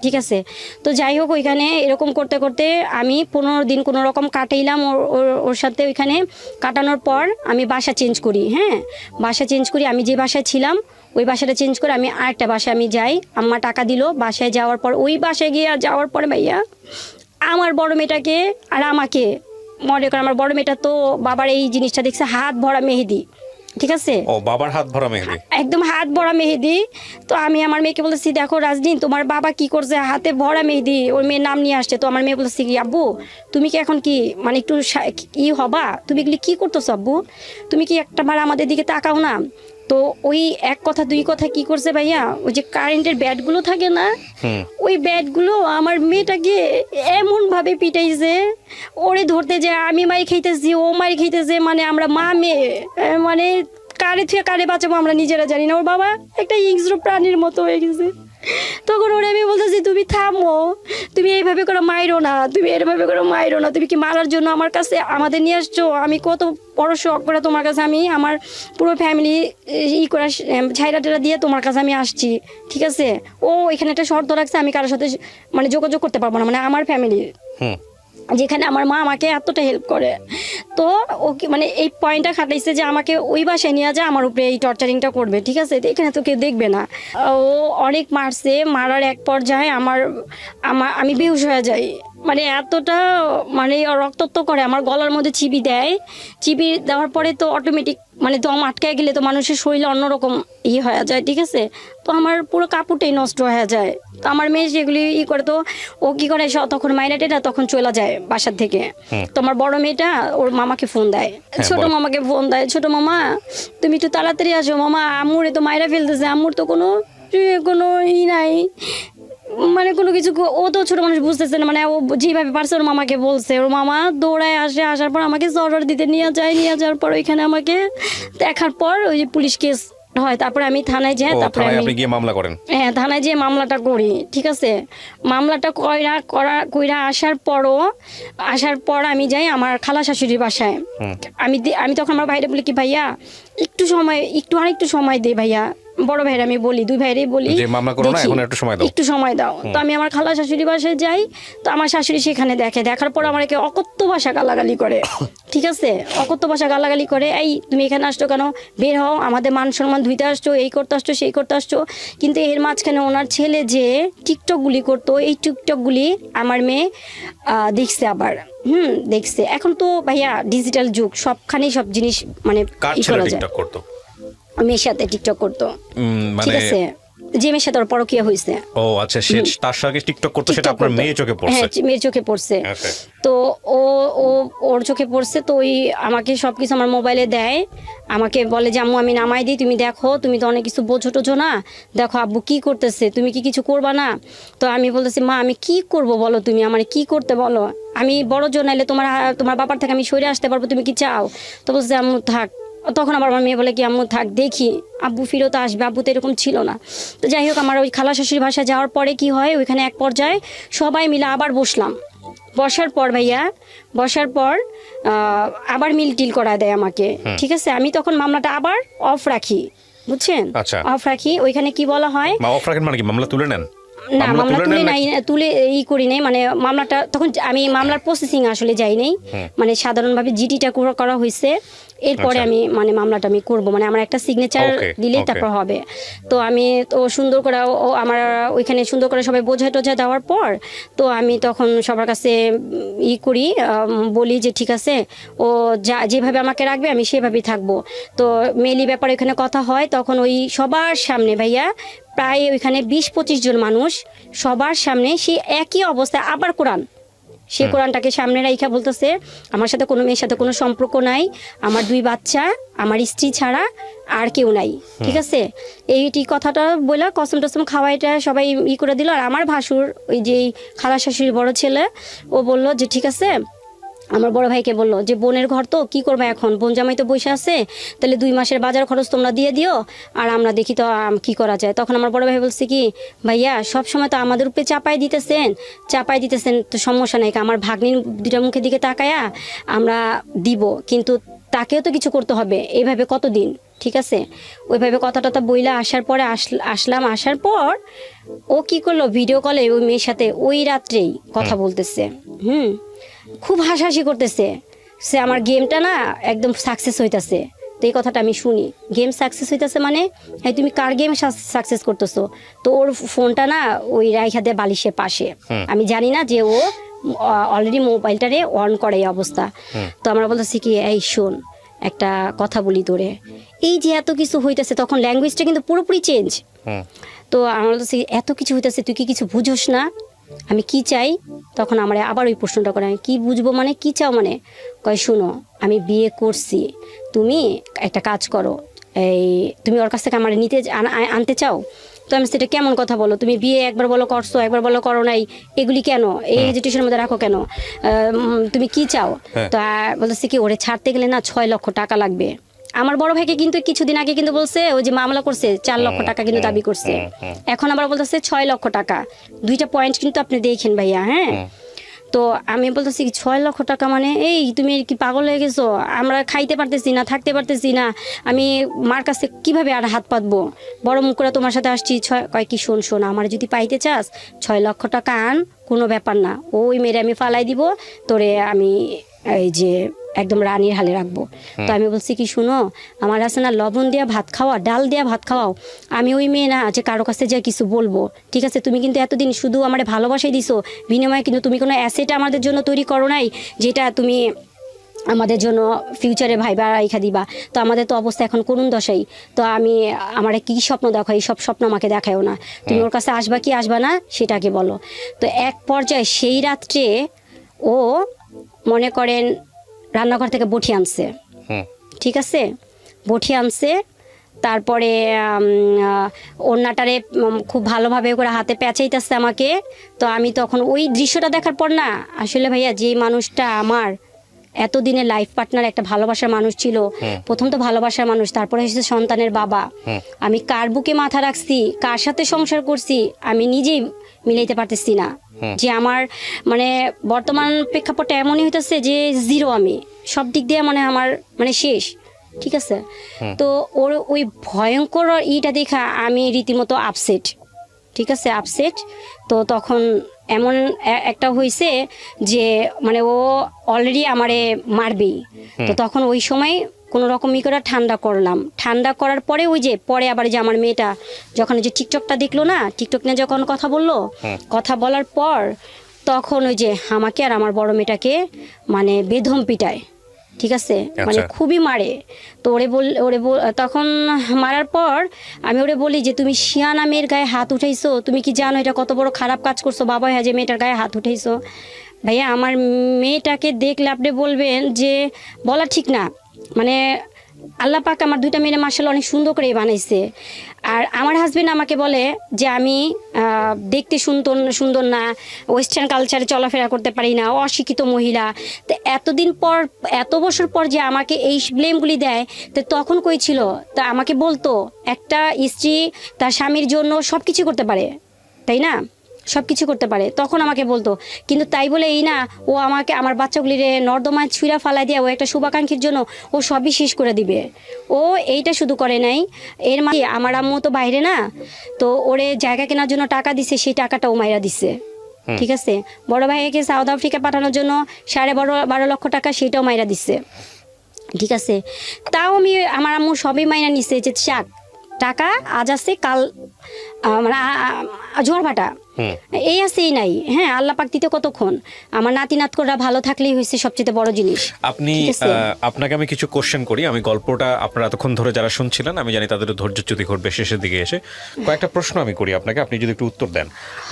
ঠিক আছে। তো যাই হোক ওইখানে এরকম করতে করতে আমি 15 দিন কোনো রকম কাটাইলাম ওর সাথে। ওইখানে কাটানোর পর আমি বাসা চেঞ্জ করি, হ্যাঁ বাসা চেঞ্জ করি। আমি যে বাসায় ছিলাম ওই বাসাটা চেঞ্জ করে আমি আরেকটা বাসায় আমি যাই, আম্মা টাকা দিল। বাসায় যাওয়ার পর ওই বাসায় গিয়ে যাওয়ার পরে ভাইয়া আমার বড় মেয়েটাকে আর আমাকে মনে করে, আমার বড় মেয়েটা তো বাবার এই জিনিসটা দেখছে, হাত ভরা মেহেদি, ঠিক আছে, ও বাবার হাত ভরা মেহেদি, একদম হাত ভরা মেহেদি। তো আমি আমার মেয়েকে বলতেছি, দেখো রাজদিন তোমার বাবা কি করছে, হাতে ভরা মেহেদি, ওর মেয়ের নাম নিয়ে আসছে। তো আমার মেয়ে বলতেছি কি, আব্বু তুমি কি এখন কি মানে একটু ই হবা, তুমি এগুলি কি করতেছো আব্বু, তুমি কি একটা বার আমাদের দিকে তাকাও না। তো ওই এক কথা দুই কথা কি করছে ভাইয়া, ওই যে কারেন্টের ব্যাটগুলো থাকে না, ওই ব্যাটগুলো আমার মেয়েটাকে এমন ভাবে পিটাইছে, ওরে ধরতে যায় আমি মারি খাইতেছি, ও মারি খাইতেছে, মানে আমরা মা মেয়ে মানে কারে থেকে কারে বাঁচাবো আমরা নিজেরা জানি না। ওর বাবা একটা হিংস্র প্রাণীর মতো হয়ে গেছে। তখন ওরা আমি বলতেছি, তুমি থামো, তুমি এইভাবে করে মাইরো না, তুমি এইভাবে করে মাইরো না, তুমি কি মারার জন্য আমার কাছে আমাদের নিয়ে আসছো, আমি কত বড় শখ করে তোমার কাছে, আমি আমার পুরো ফ্যামিলি ই করে ছাইরা টেরা দিয়ে তোমার কাছে আমি আসছি, ঠিক আছে। ও এখানে একটা শর্ত রাখছে, আমি কারোর সাথে মানে যোগাযোগ করতে পারবো না, মানে আমার ফ্যামিলি যেখানে আমার মা আমাকে এতটা হেল্প করে। তো ও মানে এই পয়েন্টটা খাটাইছে যে আমাকে ওই বাসায় নিয়ে যায়, আমার উপরে এই টর্চারিংটা করবে, ঠিক আছে, এখানে তো কেউ দেখবে না। ও অনেক মারছে, মারার এক পর্যায়ে আমি বেহুশ হয়ে যাই, মানে এতটা মানে রক্তাক্ত করে, আমার গলার মধ্যে চিবি দেয়, চিবি দেওয়ার পরে তো অটোমেটিক মানে দম আটকায় গেলে তো মানুষের শরীরে অন্যরকম হয়ে যায়, ঠিক আছে। তো আমার পুরো কাপড়টাই নষ্ট হয়ে যায়। তো আমার মেয়ে যেগুলি করে, তো ও কি করে তখন মাইনাটেটা তখন চলে যায় বাসার থেকে। তো আমার বড় মেয়েটা ওর মামাকে ফোন দেয়, ছোট মামাকে ফোন দেয়, ছোট মামা তুমি একটু তাড়াতাড়ি আসো, মামা আম্মুরে তো মাইরা ফেলতেছে, আম্মুর তো কোনো নাই, মানে কোনো কিছু, ও তো ছোট মানুষ বুঝতেছে না, মানে ও যেভাবে পারছে ওর মামাকে বলছে, ওর মামা দৌড়ায় আসার পর আমাকে অর্ডার দিতে নিয়ে যাওয়ার পর ওইখানে আমাকে দেখার পর ওই যে পুলিশ কেস হয়, তারপরে আমি থানায় যাই, তারপরে আপনি গিয়ে মামলা করেন। হ্যাঁ, থানায় যেয়ে মামলাটা করি, ঠিক আছে। মামলাটা কইরা আসার পর আমি যাই আমার খালা শাশুড়ির বাসায়। আমি তখন আমার ভাইরা বলি কি, ভাইয়া একটু আরেকটু সময় দে ভাইয়া, বড় ভাইরা আমি বলি, দুই ভাইরাই বলি একটু সময় দাও। তো আমি আমার খালা শাশুড়ি বাসায় যাই, তো আমার শাশুড়ি সেখানে দেখার পর আমাকে অকথ্য ভাষা গালাগালি করে, ঠিক আছে, অকথ্য ভাষা গালাগালি করে, এই তুমি এখানে আসছো কেন, বের হও, আমাদের মান সম্মান ধুইতে আসছো, এই করতে আসছো, সেই করতে আসছো। কিন্তু এর মাঝখানে ওনার ছেলে যে টিকটকগুলি করতো, এই টিকটকগুলি আমার মেয়ে দেখছে আবার, দেখছে। এখন তো ভাইয়া ডিজিটাল যুগ, সবখানেই সব জিনিস মানে মেয়ের সাথে টিকটক করতো, ঠিক আছে, যে মেয়ের সাথে ওর পরকীয়া হয়েছে। ও আচ্ছা, সে তার সঙ্গে টিকটক করতো, সেটা আপনার মেয়ে চোখে পড়ছে? হ্যাঁ, মেয়ের চোখে পড়ছে। তো ওর চোখে পড়ছে, তো ওই আমাকে সবকিছু আমার মোবাইলে দেয়, আমাকে বলে যে আম্মু আমি নামাই দিই, তুমি দেখো, তুমি তো অনেক কিছু বোঝো না, দেখো আব্বু কি করতেছে, তুমি কি কিছু করবা না। তো আমি বলতেছি, মা আমি কি করব বলো, তুমি আমার কি করতে বলো, আমি বড় জন নাইলে তোমার বাবার থেকে আমি সরে আসতে পারবো, তুমি কি চাও। তো বলছে আম্মু থাক। তখন আবার আমার মেয়ে বলে কি, আম্মু থাক, দেখি আব্বু ফিরত আসবে, আব্বু তো এরকম ছিল না। তো যাই হোক, আমার ওই খালা শাশুড়ির বাসায় যাওয়ার পরে কি হয়, ওইখানে এক পর্যায়ে সবাই মিলে আবার বসার পর ভাইয়া, আবার মিল করা দেয় আমাকে, ঠিক আছে। আমি তখন মামলাটা আবার অফ রাখি, বুঝছেন, অফ রাখি। ওইখানে কি বলা হয়, অফ রাখেন মানে কি, মামলা তুলে নেন? না, মামলা তুলে করি নাই, মানে মামলাটা তখন আমি মামলার প্রসেসিং আসলে যাই নাই, মানে সাধারণভাবে জিডিটা করা হয়েছে, এরপরে আমি মানে মামলাটা আমি করবো, মানে আমার একটা সিগনেচার দিলেই তারপর হবে। তো আমি তো সুন্দর করে আমার ওইখানে সুন্দর করে সবাই বোঝা দেওয়ার পর, তো আমি তখন সবার কাছে করি, বলি যে ঠিক আছে, ও যেভাবে আমাকে রাখবে আমি সেভাবেই থাকবো। তো মেলি ব্যাপারে ওইখানে কথা হয়, তখন ওই সবার সামনে ভাইয়া প্রায় ওইখানে 20-25 জন মানুষ সবার সামনে সেই একই অবস্থায় আবার কোরআনটাকে সামনে রাইখা বলতেছে, আমার সাথে কোনো মেয়ের সাথে কোনো সম্পর্ক নাই, আমার 2 বাচ্চা, আমার স্ত্রী ছাড়া আর কেউ নাই, ঠিক আছে। এইটি কথাটা বলে কসম টসম খাওয়াইটা সবাই করে দিল। আর আমার ভাসুর ওই যে খালা শাশুড়ির বড় ছেলে, ও বলল যে ঠিক আছে, আমার বড় ভাইকে বললো যে বোনের ঘর তো কি করবে এখন, বোন জামাই তো বসে আছে, তাহলে 2 মাসের বাজার খরচ তোমরা দিয়ে দিও, আর আমরা দেখি তো কি করা যায়। তখন আমার বড় ভাই বলছে কি, ভাইয়া সব সময় তো আমাদের উপরে চাপাই দিতেছেন, তো সমস্যা নেই, আমার ভাগ্নির 2টা মুখের দিকে তাকায়া আমরা দিব, কিন্তু তাকেও তো কিছু করতে হবে, এইভাবে কতদিন, ঠিক আছে। ওইভাবে কথা বইলা আসার পরে আসার পর ও কি করলো, ভিডিও কলে ওই মেয়ের সাথে ওই রাত্রেই কথা বলতেছে, খুব হাসাহাসি করতেছে, সে আমার গেমটা না একদম সাকসেস হইতাছে। তো এই কথাটা আমি শুনি, গেম সাকসেস হইতাছে মানে, এই তুমি কার গেম সাকসেস করতেছো। তো ওর ফোনটা না ওই রাইখা দিয়ে বালিশের পাশে, আমি জানি না যে ও অলরেডি মোবাইলটারে অন করে এই অবস্থা। তো আমরা বলতেছি কি, এই শোন, একটা কথা বলি তোরে, এই যে এত কিছু হইতেছে, তখন ল্যাঙ্গুয়েজটা কিন্তু পুরোপুরি চেঞ্জ। তো আমার বলতেছি এত কিছু হইতেছে, তুই কি কিছু বুঝোস না আমি কি চাই? তখন আমার আবার ওই প্রশ্নটা করে, আমি কি বুঝবো মানে, কি চাও মানে? কয় শুনো, আমি বিয়ে করছি, তুমি একটা কাজ করো, এই তুমি ওর কাছ থেকে আমার আনতে চাও? তো আমি সেটা কেমন কথা বলো, তুমি বিয়ে একবার বলো করছো, একবার বলো করো নাই, এগুলি কেন এই হেজিটেশনের মধ্যে রাখো কেন? তুমি কি চাও? তো বলতেছি কি, ওরে ছাড়তে গেলে না 6 লক্ষ টাকা লাগবে। আমার বড় ভাইকে কিন্তু কিছুদিন আগে কিন্তু বলছে, ওই যে মামলা করছে 4 লক্ষ টাকা কিন্তু দাবি করছে, এখন আবার বলতেছে 6 লক্ষ টাকা। দুইটা পয়েন্ট কিন্তু আপনি দেখেন ভাইয়া। হ্যাঁ, তো আমি বলতেছি 6 লক্ষ টাকা মানে, এই তুমি কি পাগল হয়ে গেছো? আমরা খাইতে পারতেছি না, থাকতে পারতেছি না, আমি মার কাছে কিভাবে আর হাত পাতবো? বড় মুখ করে তোমার সাথে আসছি। কয় কি, শোন, আমার যদি পাইতে চাস 6 লক্ষ টাকা আন, কোনো ব্যাপার না, ওই মেরে আমি ফালাই দিব, তোরে আমি এই যে একদম রানীর হালে রাখবো। তো আমি বলছি কি, শুনো, আমার আছে না লবণ দেওয়া ভাত খাওয়া, ডাল দেওয়া ভাত খাওয়াও, আমি ওই মেয়ে না যে কারো কাছে যে কিছু বলবো, ঠিক আছে? তুমি কিন্তু এতদিন শুধু আমার ভালোবাসাই দিছো, বিনিময়ে কিন্তু তুমি কোনো অ্যাসেট আমাদের জন্য তৈরি করো নাই, যেটা তুমি আমাদের জন্য ফিউচারে ভাইবা রাইখা দিবা। তো আমাদের তো অবস্থা এখন করুণ দশাই। তো আমি আমার কি স্বপ্ন দেখো, এই সব স্বপ্ন আমাকে দেখায়ও না। তুমি ওর কাছে আসবা কি আসবা না সেটাকে বলো। তো এক পর্যায়ে সেই রাত্রে ও মনে করেন রান্নাঘর থেকে বটি আনছে, ঠিক আছে, বটি আনছে, তারপরে ওড়নাটারে খুব ভালোভাবে করে হাতে পেঁচাইতেছে আমাকে। তো আমি তখন ওই দৃশ্যটা দেখার পর না, আসলে ভাইয়া যে মানুষটা আমার এতদিনের লাইফ পার্টনার, একটা ভালোবাসার মানুষ ছিল, প্রথম তো ভালোবাসার মানুষ, তারপরে এসেছে সন্তানের বাবা, আমি কার বুকে মাথা রাখছি, কার সাথে সংসার করছি, আমি নিজেই মিলাইতে পারতেছি না। যে আমার মানে বর্তমান প্রেক্ষাপটটা এমনই হইতেছে যে জিরো, আমি সব দিক দিয়ে মানে আমার মানে শেষ, ঠিক আছে? তো ওর ওই ভয়ঙ্কর ইটা দেখা আমি রীতিমতো আপসেট, ঠিক আছে, আপসেট। তো তখন এমন একটা হয়েছে যে মানে ও অলরেডি আমারে মারবেই। তো তখন ওই সময় কোনো রকম করে ঠান্ডা করলাম। ঠান্ডা করার পরে ওই যে পরে আবার যে আমার মেয়েটা যখন ওই যে টিকটকটা দেখলো না, টিকটক নিয়ে যখন কথা বললো, কথা বলার পর তখন ওই যে আমাকে আর আমার বড় মেয়েটাকে মানে বেধম পিটায়, ঠিক আছে, মানে খুবই মারে। তো তখন মারার পর আমি ওরে বলি যে তুমি শিয়ানা মেয়ের গায়ে হাত উঠাইছো, তুমি কি জানো এটা কত বড় খারাপ কাজ করছো? বাবা হ্যাঁ, যে মেয়েটার গায়ে হাত উঠাইছো। ভাইয়া আমার মেয়েটাকে দেখলে আপনি বলবেন যে বলা ঠিক না, মানে আল্লাহ পাক আমার দুইটা মেয়ে মার্শাল্লাহ অনেক সুন্দর করে বানাইছে। আর আমার হাজবেন্ড আমাকে বলে যে আমি দেখতে সুন্দর না, ওয়েস্টার্ন কালচারে চলাফেরা করতে পারি না, অশিক্ষিত মহিলা। তো এতদিন পর, এত বছর পর যে আমাকে এই ব্লেমগুলি দেয়, তো তখন কই ছিল? তা আমাকে বলতো একটা স্ত্রী তার স্বামীর জন্য সব কিছু করতে পারে, তাই না? সব কিছু করতে পারে, তখন আমাকে বলতো। কিন্তু তাই বলে এই না, ও আমাকে আমার বাচ্চাগুলিরে নর্দমায় ছুঁড়া ফালাই দিয়ে ও একটা শুভাকাঙ্ক্ষীর জন্য ও সবই শেষ করে দিবে। ও এইটা শুধু করে নাই, এর মানে আমার আম্মু তো বাইরে না, তো ওরে জায়গা কেনার জন্য টাকা দিছে, সেই টাকাটা ও মাইরা দিছে, ঠিক আছে? বড় ভাইকে সাউথ আফ্রিকা পাঠানোর জন্য 12.5 লক্ষ টাকা, সেটাও মাইরা দিছে, ঠিক আছে? তাও আমি আমার আম্মু সবই মাইনা নিছে যে চাক টাকা আজ আছে কাল মানে ঝড় ভাটা এই আছেই নাই। হ্যাঁ, আল্লাহ পাক দিতে কতক্ষণ, আমার নাতি নাতকরা ভালো থাকলেই হয়েছে সবচেয়ে বড় জিনিস। আপনাকে আমি কিছু কোশ্চেন করি। আমি গল্পটা আপনারা এতক্ষণ ধরে যারা শুনছিলেন, আমি জানি তাদের ধৈর্যচ্যুতি ঘটবে শেষের দিকে এসে। কয়েকটা প্রশ্ন আমি করি আপনাকে, আপনি যদি একটু উত্তর দেন।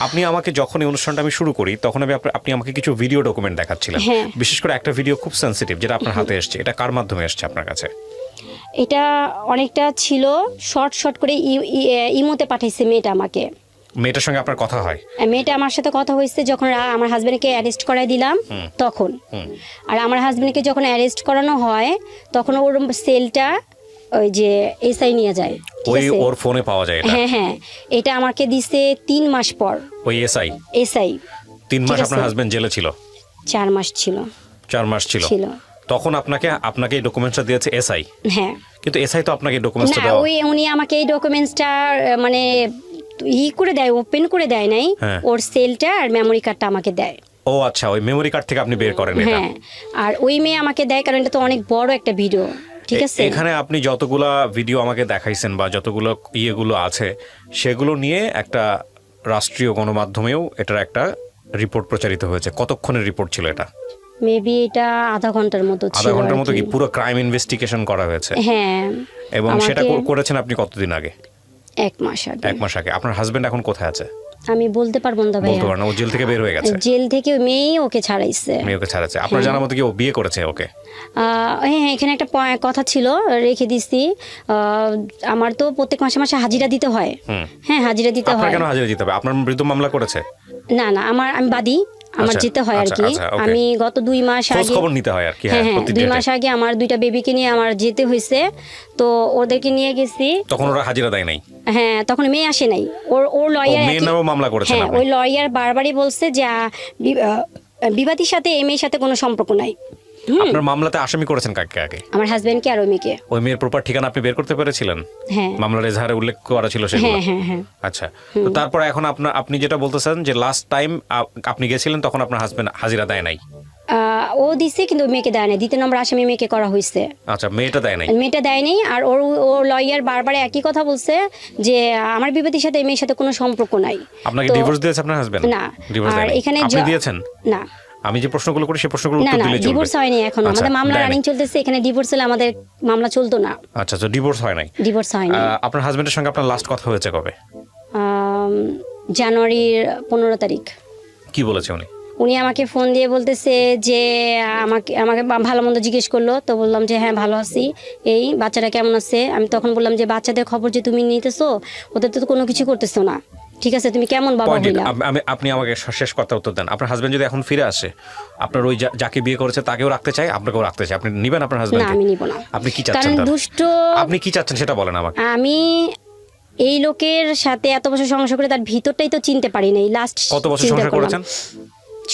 আপনি আমাকে যখন এই অনুষ্ঠানটা আমি শুরু করি, তখন আপনি আমাকে কিছু ভিডিও ডকুমেন্ট দেখাচ্ছিলেন, বিশেষ করে একটা ভিডিও খুব সেন্সিটিভ, যেটা আপনার হাতে এসছে। এটা কার মাধ্যমে এসছে আপনার কাছে? এটা অনেকটা ছিল শর্ট করে ইমোতে পাঠাইছে মেয়েটা আমাকে। মেয়েটার সঙ্গে আপনার কথা হয়? মেয়েটা আমার সাথে কথা হয়েছে যখন আমার হাজবেন্ডকে অ্যারেস্ট করাই দিলাম তখন। আর আমার হাজবেন্ডকে যখন অ্যারেস্ট করানো হয় তখন ওর সেলটা ওই যে এসআই নিয়ে যায়, ওই ওর ফোনে পাওয়া যায় এটা? হ্যাঁ, এটা আমাকে দিছে 3 মাস পর। ওই এসআই 3 মাস আপনার হাজবেন্ড জেলে ছিল? 4 মাস ছিল। 4 মাস ছিল তখন আপনাকে এই ডকুমেন্টসটা দিয়েছে এসআই? হ্যাঁ, কিন্তু এসআই তো আপনাকে এই ডকুমেন্টসটা দাও। ওই উনি আমাকে এই ডকুমেন্টসটা মানে করে দেয়, ওপেন করে দেয় নাই, ওর সেলটা আর মেমোরি কার্ডটা আমাকে দেয়। ও আচ্ছা, ওই মেমোরি কার্ড থেকে আপনি বের করেন এটা? হ্যাঁ, আর ওই মেয়ে আমাকে দেয় কারণ এটা তো অনেক বড় একটা ভিডিও, ঠিক আছে? এখানে আপনি যতগুলা ভিডিও আমাকে দেখাইছেন বা যতগুলো ইয়েগুলো আছে, সেগুলো নিয়ে একটা রাষ্ট্রীয় গণমাধ্যমেও এটার একটা রিপোর্ট প্রচারিত হয়েছে। কতক্ষণের রিপোর্ট ছিল এটা? মেবি এটা আধা ঘন্টার মতো ছিল। আধা ঘন্টার মতো কি পুরো ক্রাইম ইনভেস্টিগেশন করা হয়েছে? হ্যাঁ। এবং সেটা করেছেন আপনি কতদিন আগে? 1 মাস আগে। 1 মাস আগে। আপনার হাজবেন্ড এখন কোথায় আছে? আমি বলতে পারবো না ভাই। বলতে পারেন, ও জেল থেকে বের হয়ে গেছে? জেল থেকে মেয়ে ওকে ছাড়াইছে। মেয়ে ওকে ছাড়াচ্ছে। আপনার জানার মতো কি ও বিয়ে করেছে ওকে? হ্যাঁ, এখানে একটা কথা ছিল, রেখে দিছি। আমার তো প্রত্যেক মাসে মাসে হাজিরা দিতে হয়। হ্যাঁ, হাজিরা দিতে হয়। কেন হাজিরা দিতে হবে? আপনার বিরুদ্ধে মামলা করেছে? না, আমি বাদী, আমার যেতে হয় আর কি। আমি গত 2 মাস আগে খবর নিতে হয় আর কি। হ্যাঁ, 2 মাস আগে আমার 2টা বেবিকে নিয়ে আমার যেতে হয়েছে, তো ওদেরকে নিয়ে গেছি। তখন ওরা হাজিরা দেয় নাই? হ্যাঁ, তখন মেয়ে আসে নাই। ওর লয়ার মেয়ের নামে মামলা করেছেন? হ্যাঁ, ওই লয়ার বারবারই বলছে যে বিবাদীর সাথে এই মেয়ের সাথে কোনো সম্পর্ক নাই। আপনার মামলাতে আসামি করেছেন কাকে আগে? আমার হাজবেন্ডকে আর ওই মেয়েকে। ওই মেয়ের প্রপার ঠিকানা আপনি বের করতে পেরেছিলেন? হ্যাঁ। মামলার এজাহারে উল্লেখ করা ছিল সেগুলো? হ্যাঁ হ্যাঁ হ্যাঁ। আচ্ছা, তো তারপর এখন আপনি যেটা বলতেছেন যে লাস্ট টাইম আপনি গেছিলেন তখন আপনার হাজবেন্ড হাজিরা দেয় নাই? ও দিছে, কিন্তু মেয়েকে দেয় নাই। 2 নম্বর আসামি মেয়েকে করা হয়েছে। আচ্ছা, মেয়েটা দেয় নাই? মেয়েটা দেয় নাই। আর ওর লয়ার বারবার একই কথা বলছে যে আমার বিবাদীর সাথে এই মেয়ের সাথে কোনো সম্পর্ক নাই। আপনাকে ডিভোর্স দিয়েছে আপনার হাজবেন্ড? না। ডিভোর্স দেয় নাই। এখানে আপনি দিয়েছেন? না। আমি যে প্রশ্নগুলো করি সেই প্রশ্নগুলো উত্তর দিলে চলবে? না, ডিভোর্স হয়নি এখন। আমাদের মামলা রানিং চলতেছে। এখানে ডিভোর্স হলে আমাদের মামলা চলতো না। আচ্ছা, তো ডিভোর্স হয় নাই? ডিভোর্স হয়নি। আপনার হাজবেন্ডের সঙ্গে আপনার লাস্ট কথা হয়েছে কবে? জানুয়ারির 15 তারিখ। কি বলেছে উনি? উনি আমাকে ফোন দিয়ে বলতেছে যে আমাকে ভালো মন্দ জিজ্ঞেস করলো। তো বললাম যে হ্যাঁ, ভালো আছি। এই বাচ্চাটা কেমন আছে? আমি তখন বললাম যে বাচ্চাদের খবর যে তুমি নিতেছো, ওদের তো কোনো কিছু করতেছো না, ঠিক আছে, তুমি কেমন বাবা হইলা? আপনি আমাকে শেষ কথা উত্তর দেন। আপনার হাজবেন্ড যদি এখন ফিরে আসে, আপনার ওই যাকে বিয়ে করেছে তাকেও রাখতে চায়, আপনাকেও রাখতে চায়, আপনি নিবেন আপনার হাজবেন্ডকে? না, আমি নিব না। আপনি কি চাচ্ছেন? আপনি কি চাচ্ছেন সেটা বলেন আমাকে। আমি এই লোকের সাথে এত বছর সংসার করে তার ভিতরটাই তো চিনতে পারি নাই। লাস্ট কত বছর সংসার করেছেন?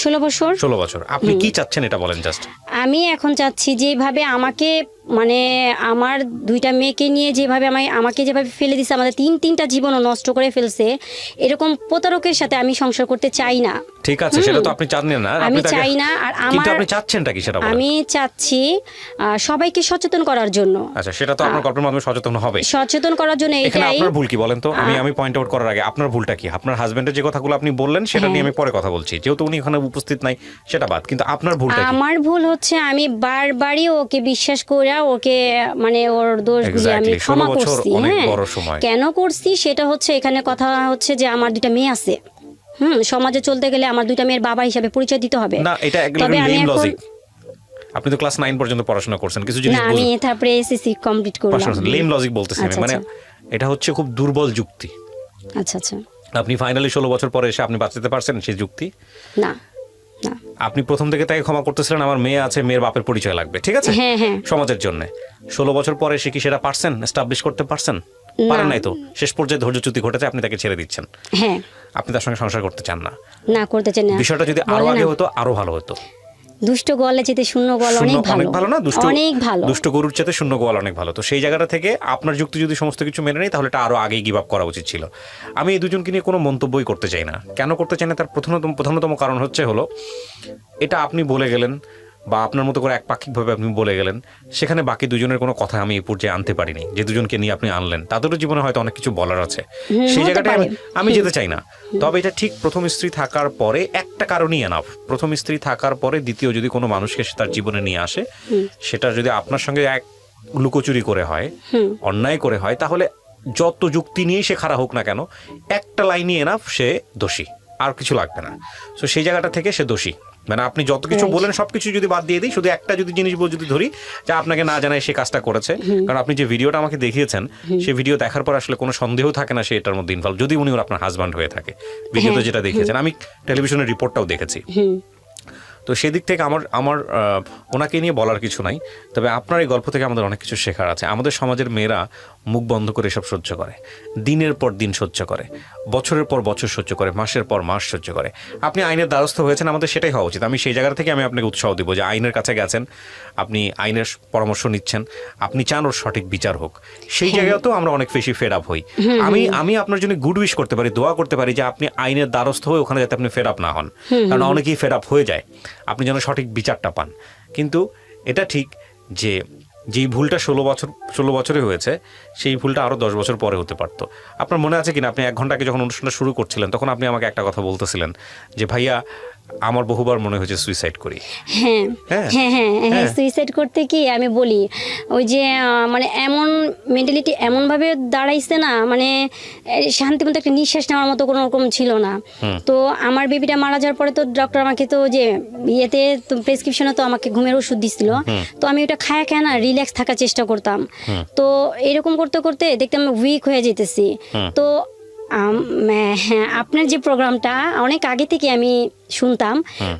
16 বছর। 16 বছর। আপনি কি চাচ্ছেন এটা বলেন জাস্ট। আমি এখন চাচ্ছি যেভাবে আমাকে, মানে আমার 2টা মেয়েকে নিয়ে যেভাবে আমাকে যেভাবে ফেলে দিছে, আমাদের 3টা জীবনও নষ্ট করে ফেলছে, এরকম প্রতারকের সাথে আমি সংসার করতে চাই না। ঠিক আছে, সেটা তো আপনি চান না। আমি চাই না। আর কিন্তু আপনি চাচ্ছেনটা কি সেটা বলেন। আমি চাচ্ছি সবাইকে সচেতন করার জন্য। আচ্ছা, সেটা তো আপনার গল্পের মাধ্যমে সচেতন করার জন্য। এখানে আপনার ভুল কি বলেন তো? আমি পয়েন্ট আউট করার আগে আপনার ভুলটা কি? আপনার হাজবেন্ডের যে কথাগুলো আপনি বললেন সেটা নিয়ে আমি পরে কথা বলছি, যেহেতু উনি এখানে উপস্থিত নাই সেটা বাদ। কিন্তু আপনার ভুলটা কি? আমার ভুল হচ্ছে আমি বারবারই ওকে বিশ্বাস করে ওকে, মানে ওর দোষগুলি আমি ক্ষমা করছি। হ্যাঁ, কেন করছি সেটা হচ্ছে, এখানে কথা হচ্ছে যে আমার 2টা মেয়ে আছে। সমাজে চলতে গেলে আমার 2টা মেয়ের বাবা হিসেবে পরিচয় দিতে হবে। না, এটা একদম লেম লজিক। আপনি তো ক্লাস 9 পর্যন্ত পড়াশোনা করছেন, কিছু জিনিস বুঝুন। আমি তারপরে এসএসসি কমপ্লিট করলাম। লেম লজিক বলতেছি আমি, মানে এটা হচ্ছে খুব দুর্বল যুক্তি। আচ্ছা আচ্ছা। আপনি ফাইনালি 16 বছর পরে এসে আপনি বাঁচাতে পারছেন সেই যুক্তি? না। আপনি প্রথম থেকে তাকে ক্ষমা করতেছিলেন, আমার মেয়ে আছে, মেয়ের বাপের পরিচয় লাগবে, ঠিক আছে, সমাজের জন্য। 16 বছর পরে এসে কি সেটা পারছেন এস্টাবলিশ করতে পারছেন? পারেন নাই তো। শেষ পর্যায়ে ধৈর্যচ্যুতি ঘটেছে, আপনি তাকে ছেড়ে দিচ্ছেন। হ্যাঁ, আপনি তার সঙ্গে সংসার করতে চান না। না, করতে চান না। বিষয়টা যদি আরো আগে হতো আরো ভালো হতো। দুষ্ট গোয়ালে চেয়ে শূন্য গোয়াল অনেক ভালো না? অনেক ভালো। দুষ্ট গরুর চেয়ে শূন্য গোয়াল অনেক ভালো। তো সেই জায়গাটা থেকে আপনার যুক্তি যদি সমস্ত কিছু মেনে নেই, তাহলে এটা আরো আগেই গিভ আপ করা উচিত ছিল। আমি এই দুজনকে নিয়ে কোনো মন্তব্যই করতে চাই না। কেন করতে চাই না তার প্রধানতম কারণ হচ্ছে এটা আপনি বলে গেলেন, বা আপনার মতো করে একপাক্ষিকভাবে আপনি বলে গেলেন, সেখানে বাকি দুজনের কোনো কথা আমি এই পর্যায়ে আনতে পারিনি। যে দুজনকে নিয়ে আপনি আনলেন তাদেরও জীবনে হয়তো অনেক কিছু বলার আছে, সেই জায়গাটায় আমি যেতে চাই না। তবে এটা ঠিক প্রথম স্ত্রী থাকার পরে একটা কারণই এনাফ। প্রথম স্ত্রী থাকার পরে দ্বিতীয় যদি কোনো মানুষকে তার জীবনে নিয়ে আসে, সেটা যদি আপনার সঙ্গে এক লুকোচুরি করে হয়, অন্যায় করে হয়, তাহলে যত যুক্তি নিয়েই সে খারাপ হোক না কেন, একটা লাইনই এনাফ, সে দোষী, আর কিছু লাগবে না। তো সেই জায়গাটা থেকে সে দোষী। মানে আপনি যত কিছু বলেন সবকিছু যদি বাদ দিয়ে দিই, শুধু একটা যদি জিনিস যদি ধরি যে আপনাকে না জানায় সে কাজটা করেছে, কারণ আপনি যে ভিডিওটা আমাকে দেখিয়েছেন সেই ভিডিও দেখার পর আসলে কোনো সন্দেহ থাকে না সে এটার মধ্যে ইনভলভ, যদি উনি আপনার হাজব্যান্ড হয়ে থাকে। ভিডিওতে যেটা দেখিয়েছেন, আমি টেলিভিশনের রিপোর্টটাও দেখেছি। তো সেদিক থেকে আমার ওনাকে নিয়ে বলার কিছু নাই। তবে আপনার এই গল্প থেকে আমাদের অনেক কিছু শেখার আছে। আমাদের সমাজের মেয়েরা মুখ বন্ধ করে এসব সহ্য করে, দিনের পর দিন সহ্য করে, বছরের পর বছর সহ্য করে, মাসের পর মাস সহ্য করে। আপনি আইনের দ্বারস্থ হয়েছেন, আমাদের সেটাই হওয়া উচিত। আমি সেই জায়গা থেকে আমি আপনাকে উৎসাহ দিব যে আইনের কাছে গেছেন, আপনি আইনের পরামর্শ নিচ্ছেন, আপনি চান ওর সঠিক বিচার হোক। সেই জায়গাতেও আমরা অনেক বেশি ফেড আপ হই। আমি আপনার জন্য গুড উইশ করতে পারি, দোয়া করতে পারি যে আপনি আইনের দ্বারস্থ হয়ে ওখানে যাতে আপনি ফেড আপ না হন, কারণ অনেকেই ফেড আপ হয়ে যায়। আপনি যেন সঠিক বিচারটা পান। কিন্তু এটা ঠিক যে যেই ভুলটা 16 বছরে হয়েছে সেই ভুলটা আরও 10 বছর পরে হতে পারতো। আপনার মনে আছে কিনা আপনি 1 ঘন্টা আগে যখন অনুষ্ঠানটা শুরু করছিলেন তখন আপনি আমাকে একটা কথা বলতেছিলেন যে ভাইয়া আমার বহুবার মনে হয়েছে সুইসাইড করি। হ্যাঁ হ্যাঁ হ্যাঁ হ্যাঁ হ্যাঁ সুইসাইড করতে কি আমি বলি ওই যে মানে এমন মেন্টালিটি এমনভাবে দাঁড়াইছে না, মানে শান্তিমতো একটা নিঃশ্বাস নেওয়ার মতো কোনো রকম ছিল না। তো আমার বেবিটা মারা যাওয়ার পরে তো ডক্টর আমাকে তো যে ইয়েতে তো প্রেসক্রিপশনে তো আমাকে ঘুমের ওষুধ দিছিল, তো আমি ওটা খায় খায় না রিল্যাক্স থাকার চেষ্টা করতাম। তো এরকম করতে করতে দেখতাম উইক হয়ে যেতেছি। তো হ্যাঁ আপনার যে প্রোগ্রামটা অনেক আগে থেকে আমি শুনতাম,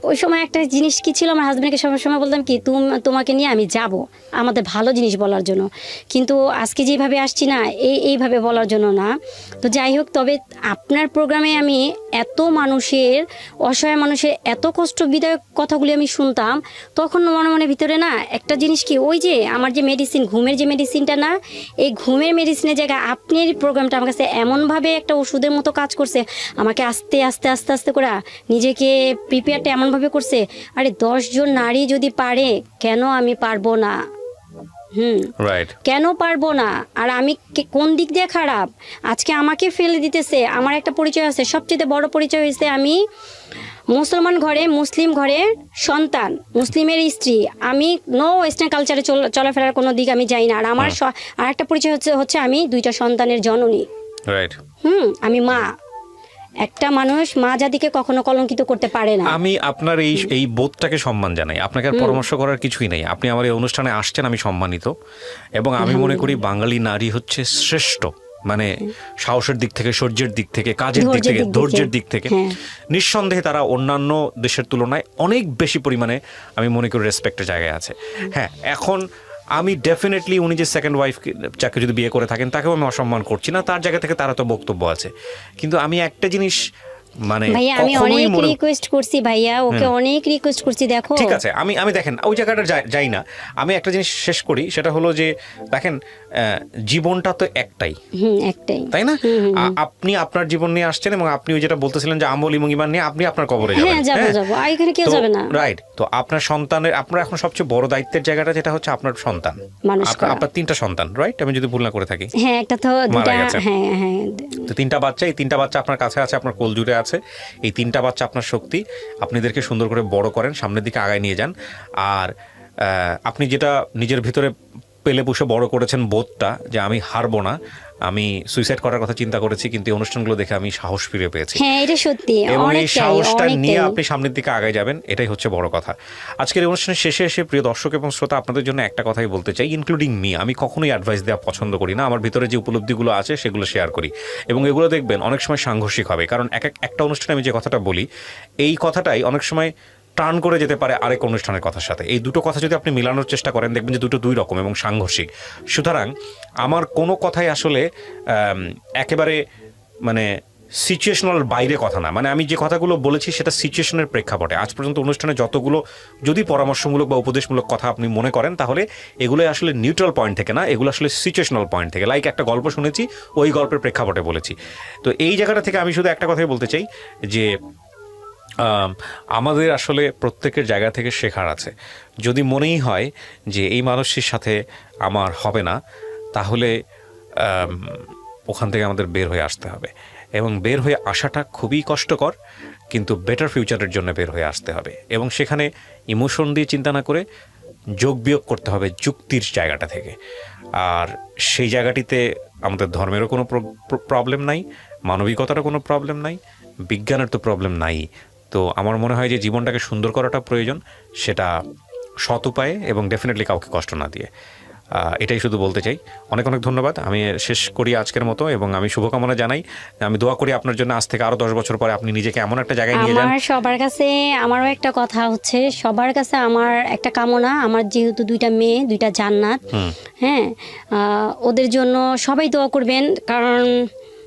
ওই সময় একটা জিনিস কি ছিল, আমার হাজব্যান্ডকে সবসময় বলতাম কি তোমাকে নিয়ে আমি যাব আমাদের ভালো জিনিস বলার জন্য, কিন্তু আজকে যেভাবে আসছি না এইভাবে বলার জন্য না। তো যাই হোক, তবে আপনার প্রোগ্রামে আমি এত মানুষের অসহায় মানুষের এত কষ্ট বিদায়ক কথাগুলি আমি শুনতাম, তখন মনে মনে ভিতরে না একটা জিনিস কি, ওই যে আমার যে মেডিসিন ঘুমের যে মেডিসিনটা না, এই ঘুমের মেডিসিনের জায়গায় আপনার প্রোগ্রামটা আমার কাছে এমনভাবে একটা ওষুধের মতো কাজ করছে, আমাকে আস্তে আস্তে আস্তে আস্তে করে নিজেকে প্রিপেয়ারটা এমনভাবে করছে, আরে 10 জন নারী যদি পারে কেন আমি পারবো না? কেন পারবো না? আর আমি কোন দিক দিয়ে খারাপ? আজকে আমাকে ফেলে দিতেছে। আমার একটা পরিচয় আছে, সবচেয়ে বড় পরিচয় হয়েছে আমি মুসলমান ঘরে, মুসলিম ঘরে সন্তান, মুসলিমের স্ত্রী। আমি নো ওয়েস্টার্ন কালচারে চলাফেরার কোনো দিক আমি যাই না। আর আমার আর একটা পরিচয় হচ্ছে আমি 2টা সন্তানের জননী। আমি মা। একটা মানুষ মা জাতিকে কখনো কলঙ্কিত করতে পারে না। আমি আপনার এই বোধটাকে সম্মান জানাই। আপনাকে আর পরামর্শ করার কিছুই নেই। আপনি আমার এই অনুষ্ঠানে আসছেন, আমি সম্মানিত। এবং আমি মনে করি বাঙালি নারী হচ্ছে শ্রেষ্ঠ, মানে সাহসের দিক থেকে, শৌর্যের দিক থেকে, কাজের দিক থেকে, ধৈর্যের দিক থেকে নিঃসন্দেহে তারা অন্যান্য দেশের তুলনায় অনেক বেশি পরিমাণে আমি মনে করি রেসপেক্টের জায়গায় আছে। হ্যাঁ, এখন আমি ডেফিনেটলি উনি যে সেকেন্ড ওয়াইফ যাকে যদি বিয়ে করে থাকেন তাকেও আমি অসম্মান করছি না, তার জায়গা থেকে তারা তো বক্তব্য আছে। কিন্তু আমি একটা জিনিস মানে ভাইয়া আমি অনেক রিকোয়েস্ট করছি, ভাইয়া ওকে অনেক রিকোয়েস্ট করছি। দেখো ঠিক আছে, আমি দেখেন ওই জায়গাটা যাই না। আমি একটা জিনিস শেষ করি, সেটা হলো যে দেখেন জীবনটা তো একটাই, তাই না? আপনি আপনার জীবন নিয়ে আসছেন এবং আপনি ওই যেটা বলতেছিলেন যে আমল এবং ঈমান নিয়ে আপনি আপনার কবরে যাবেন, রাইট? তো আপনার সন্তানের, আপনার এখন সবচেয়ে বড় দায়িত্বের জায়গাটা যেটা হচ্ছে আপনার সন্তান। আপনার 3টা সন্তান, রাইট? আমি যদি ভুল না করে থাকি। হ্যাঁ, একটা তো দুটো, হ্যাঁ তো 3টা বাচ্চা, এই 3টা বাচ্চা আপনার কাছে আছে, আপনার কোল জুড়ে আছে। এই 3টা বাচ্চা আপনার শক্তি। আপনিদেরকে সুন্দর করে বড় করেন, সামনের দিকে আগায় নিয়ে যান। আর আপনি যেটা নিজের ভিতরে পেলে পুষে বড় করেছেন বোধটা যে আমি হারবো না, আমি সুইসাইড করার কথা চিন্তা করেছি, কিন্তু এই অনুষ্ঠানগুলো দেখে আমি সাহস ফিরে পেয়েছি। হ্যাঁ, এটা সত্যি। এবং এই সাহসটা নিয়ে আপনি সামনের দিকে আগায় যাবেন, এটাই হচ্ছে বড় কথা। আজকের এই অনুষ্ঠানের শেষে এসে প্রিয় দর্শক এবং শ্রোতা, আপনাদের জন্য একটা কথাই বলতে চাই, ইনক্লুডিং মি। আমি কখনোই অ্যাডভাইস দেওয়া পছন্দ করি না। আমার ভিতরে যে উপলব্ধিগুলো আছে সেগুলো শেয়ার করি, এবং এগুলো দেখবেন অনেক সময় সাংঘর্ষিক হবে। কারণ একটা অনুষ্ঠানে আমি যে কথাটা বলি, এই কথাটাই অনেক সময় টার্ন করে যেতে পারে আরেক অনুষ্ঠানের কথার সাথে। এই দুটো কথা যদি আপনি মিলানোর চেষ্টা করেন, দেখবেন যে দুটো দুই রকম এবং সাংঘর্ষিক। সুতরাং আমার কোনো কথাই আসলে একেবারে মানে সিচুয়েশনাল বাইরে কথা না। মানে আমি যে কথাগুলো বলেছি সেটা সিচুয়েশনের প্রেক্ষাপটে। আজ পর্যন্ত অনুষ্ঠানে যতগুলো যদি পরামর্শমূলক বা উপদেশমূলক কথা আপনি মনে করেন, তাহলে এগুলো আসলে নিউট্রাল পয়েন্ট থেকে না, এগুলো আসলে সিচুয়েশনাল পয়েন্ট থেকে। লাইক একটা গল্প শুনেছি, ওই গল্পের প্রেক্ষাপটে বলেছি। তো এই জায়গাটা থেকে আমি শুধু একটা কথাই বলতে চাই যে আমাদের আসলে প্রত্যেকের জায়গা থেকে শেখার আছে। যদি মনেই হয় যে এই মানুষটির সাথে আমার হবে না, তাহলে ওখান থেকে আমাদের বের হয়ে আসতে হবে। এবং বের হয়ে আসাটা খুবই কষ্টকর, কিন্তু বেটার ফিউচারের জন্য বের হয়ে আসতে হবে। এবং সেখানে ইমোশন দিয়ে চিন্তা না করে যোগ বিয়োগ করতে হবে যুক্তির জায়গাটা থেকে। আর সেই জায়গাটিতে আমাদের ধর্মেরও কোনো প্রবলেম নাই, মানবিকতারও কোনো প্রবলেম নাই, বিজ্ঞানের তো প্রবলেম নাই। তো আমার মনে হয় যে জীবনটাকে সুন্দর করাটা প্রয়োজন, সেটা সৎ উপায়ে এবং ডেফিনেটলি কাউকে কষ্ট না দিয়ে। এটাই শুধু বলতে চাই। অনেক অনেক ধন্যবাদ। আমি শেষ করি আজকের মতো, এবং আমি শুভকামনা জানাই। আমি দোয়া করি আপনার জন্য আজ থেকে আরো 10 বছর পরে আপনি নিজেকে এমন একটা জায়গায় নিয়ে যান। সবার কাছে আমারও একটা কথা হচ্ছে, সবার কাছে আমার একটা কামনা, আমার যেহেতু 2টা মেয়ে, 2টা জান্নাত, হ্যাঁ, ওদের জন্য সবাই দোয়া করবেন। কারণ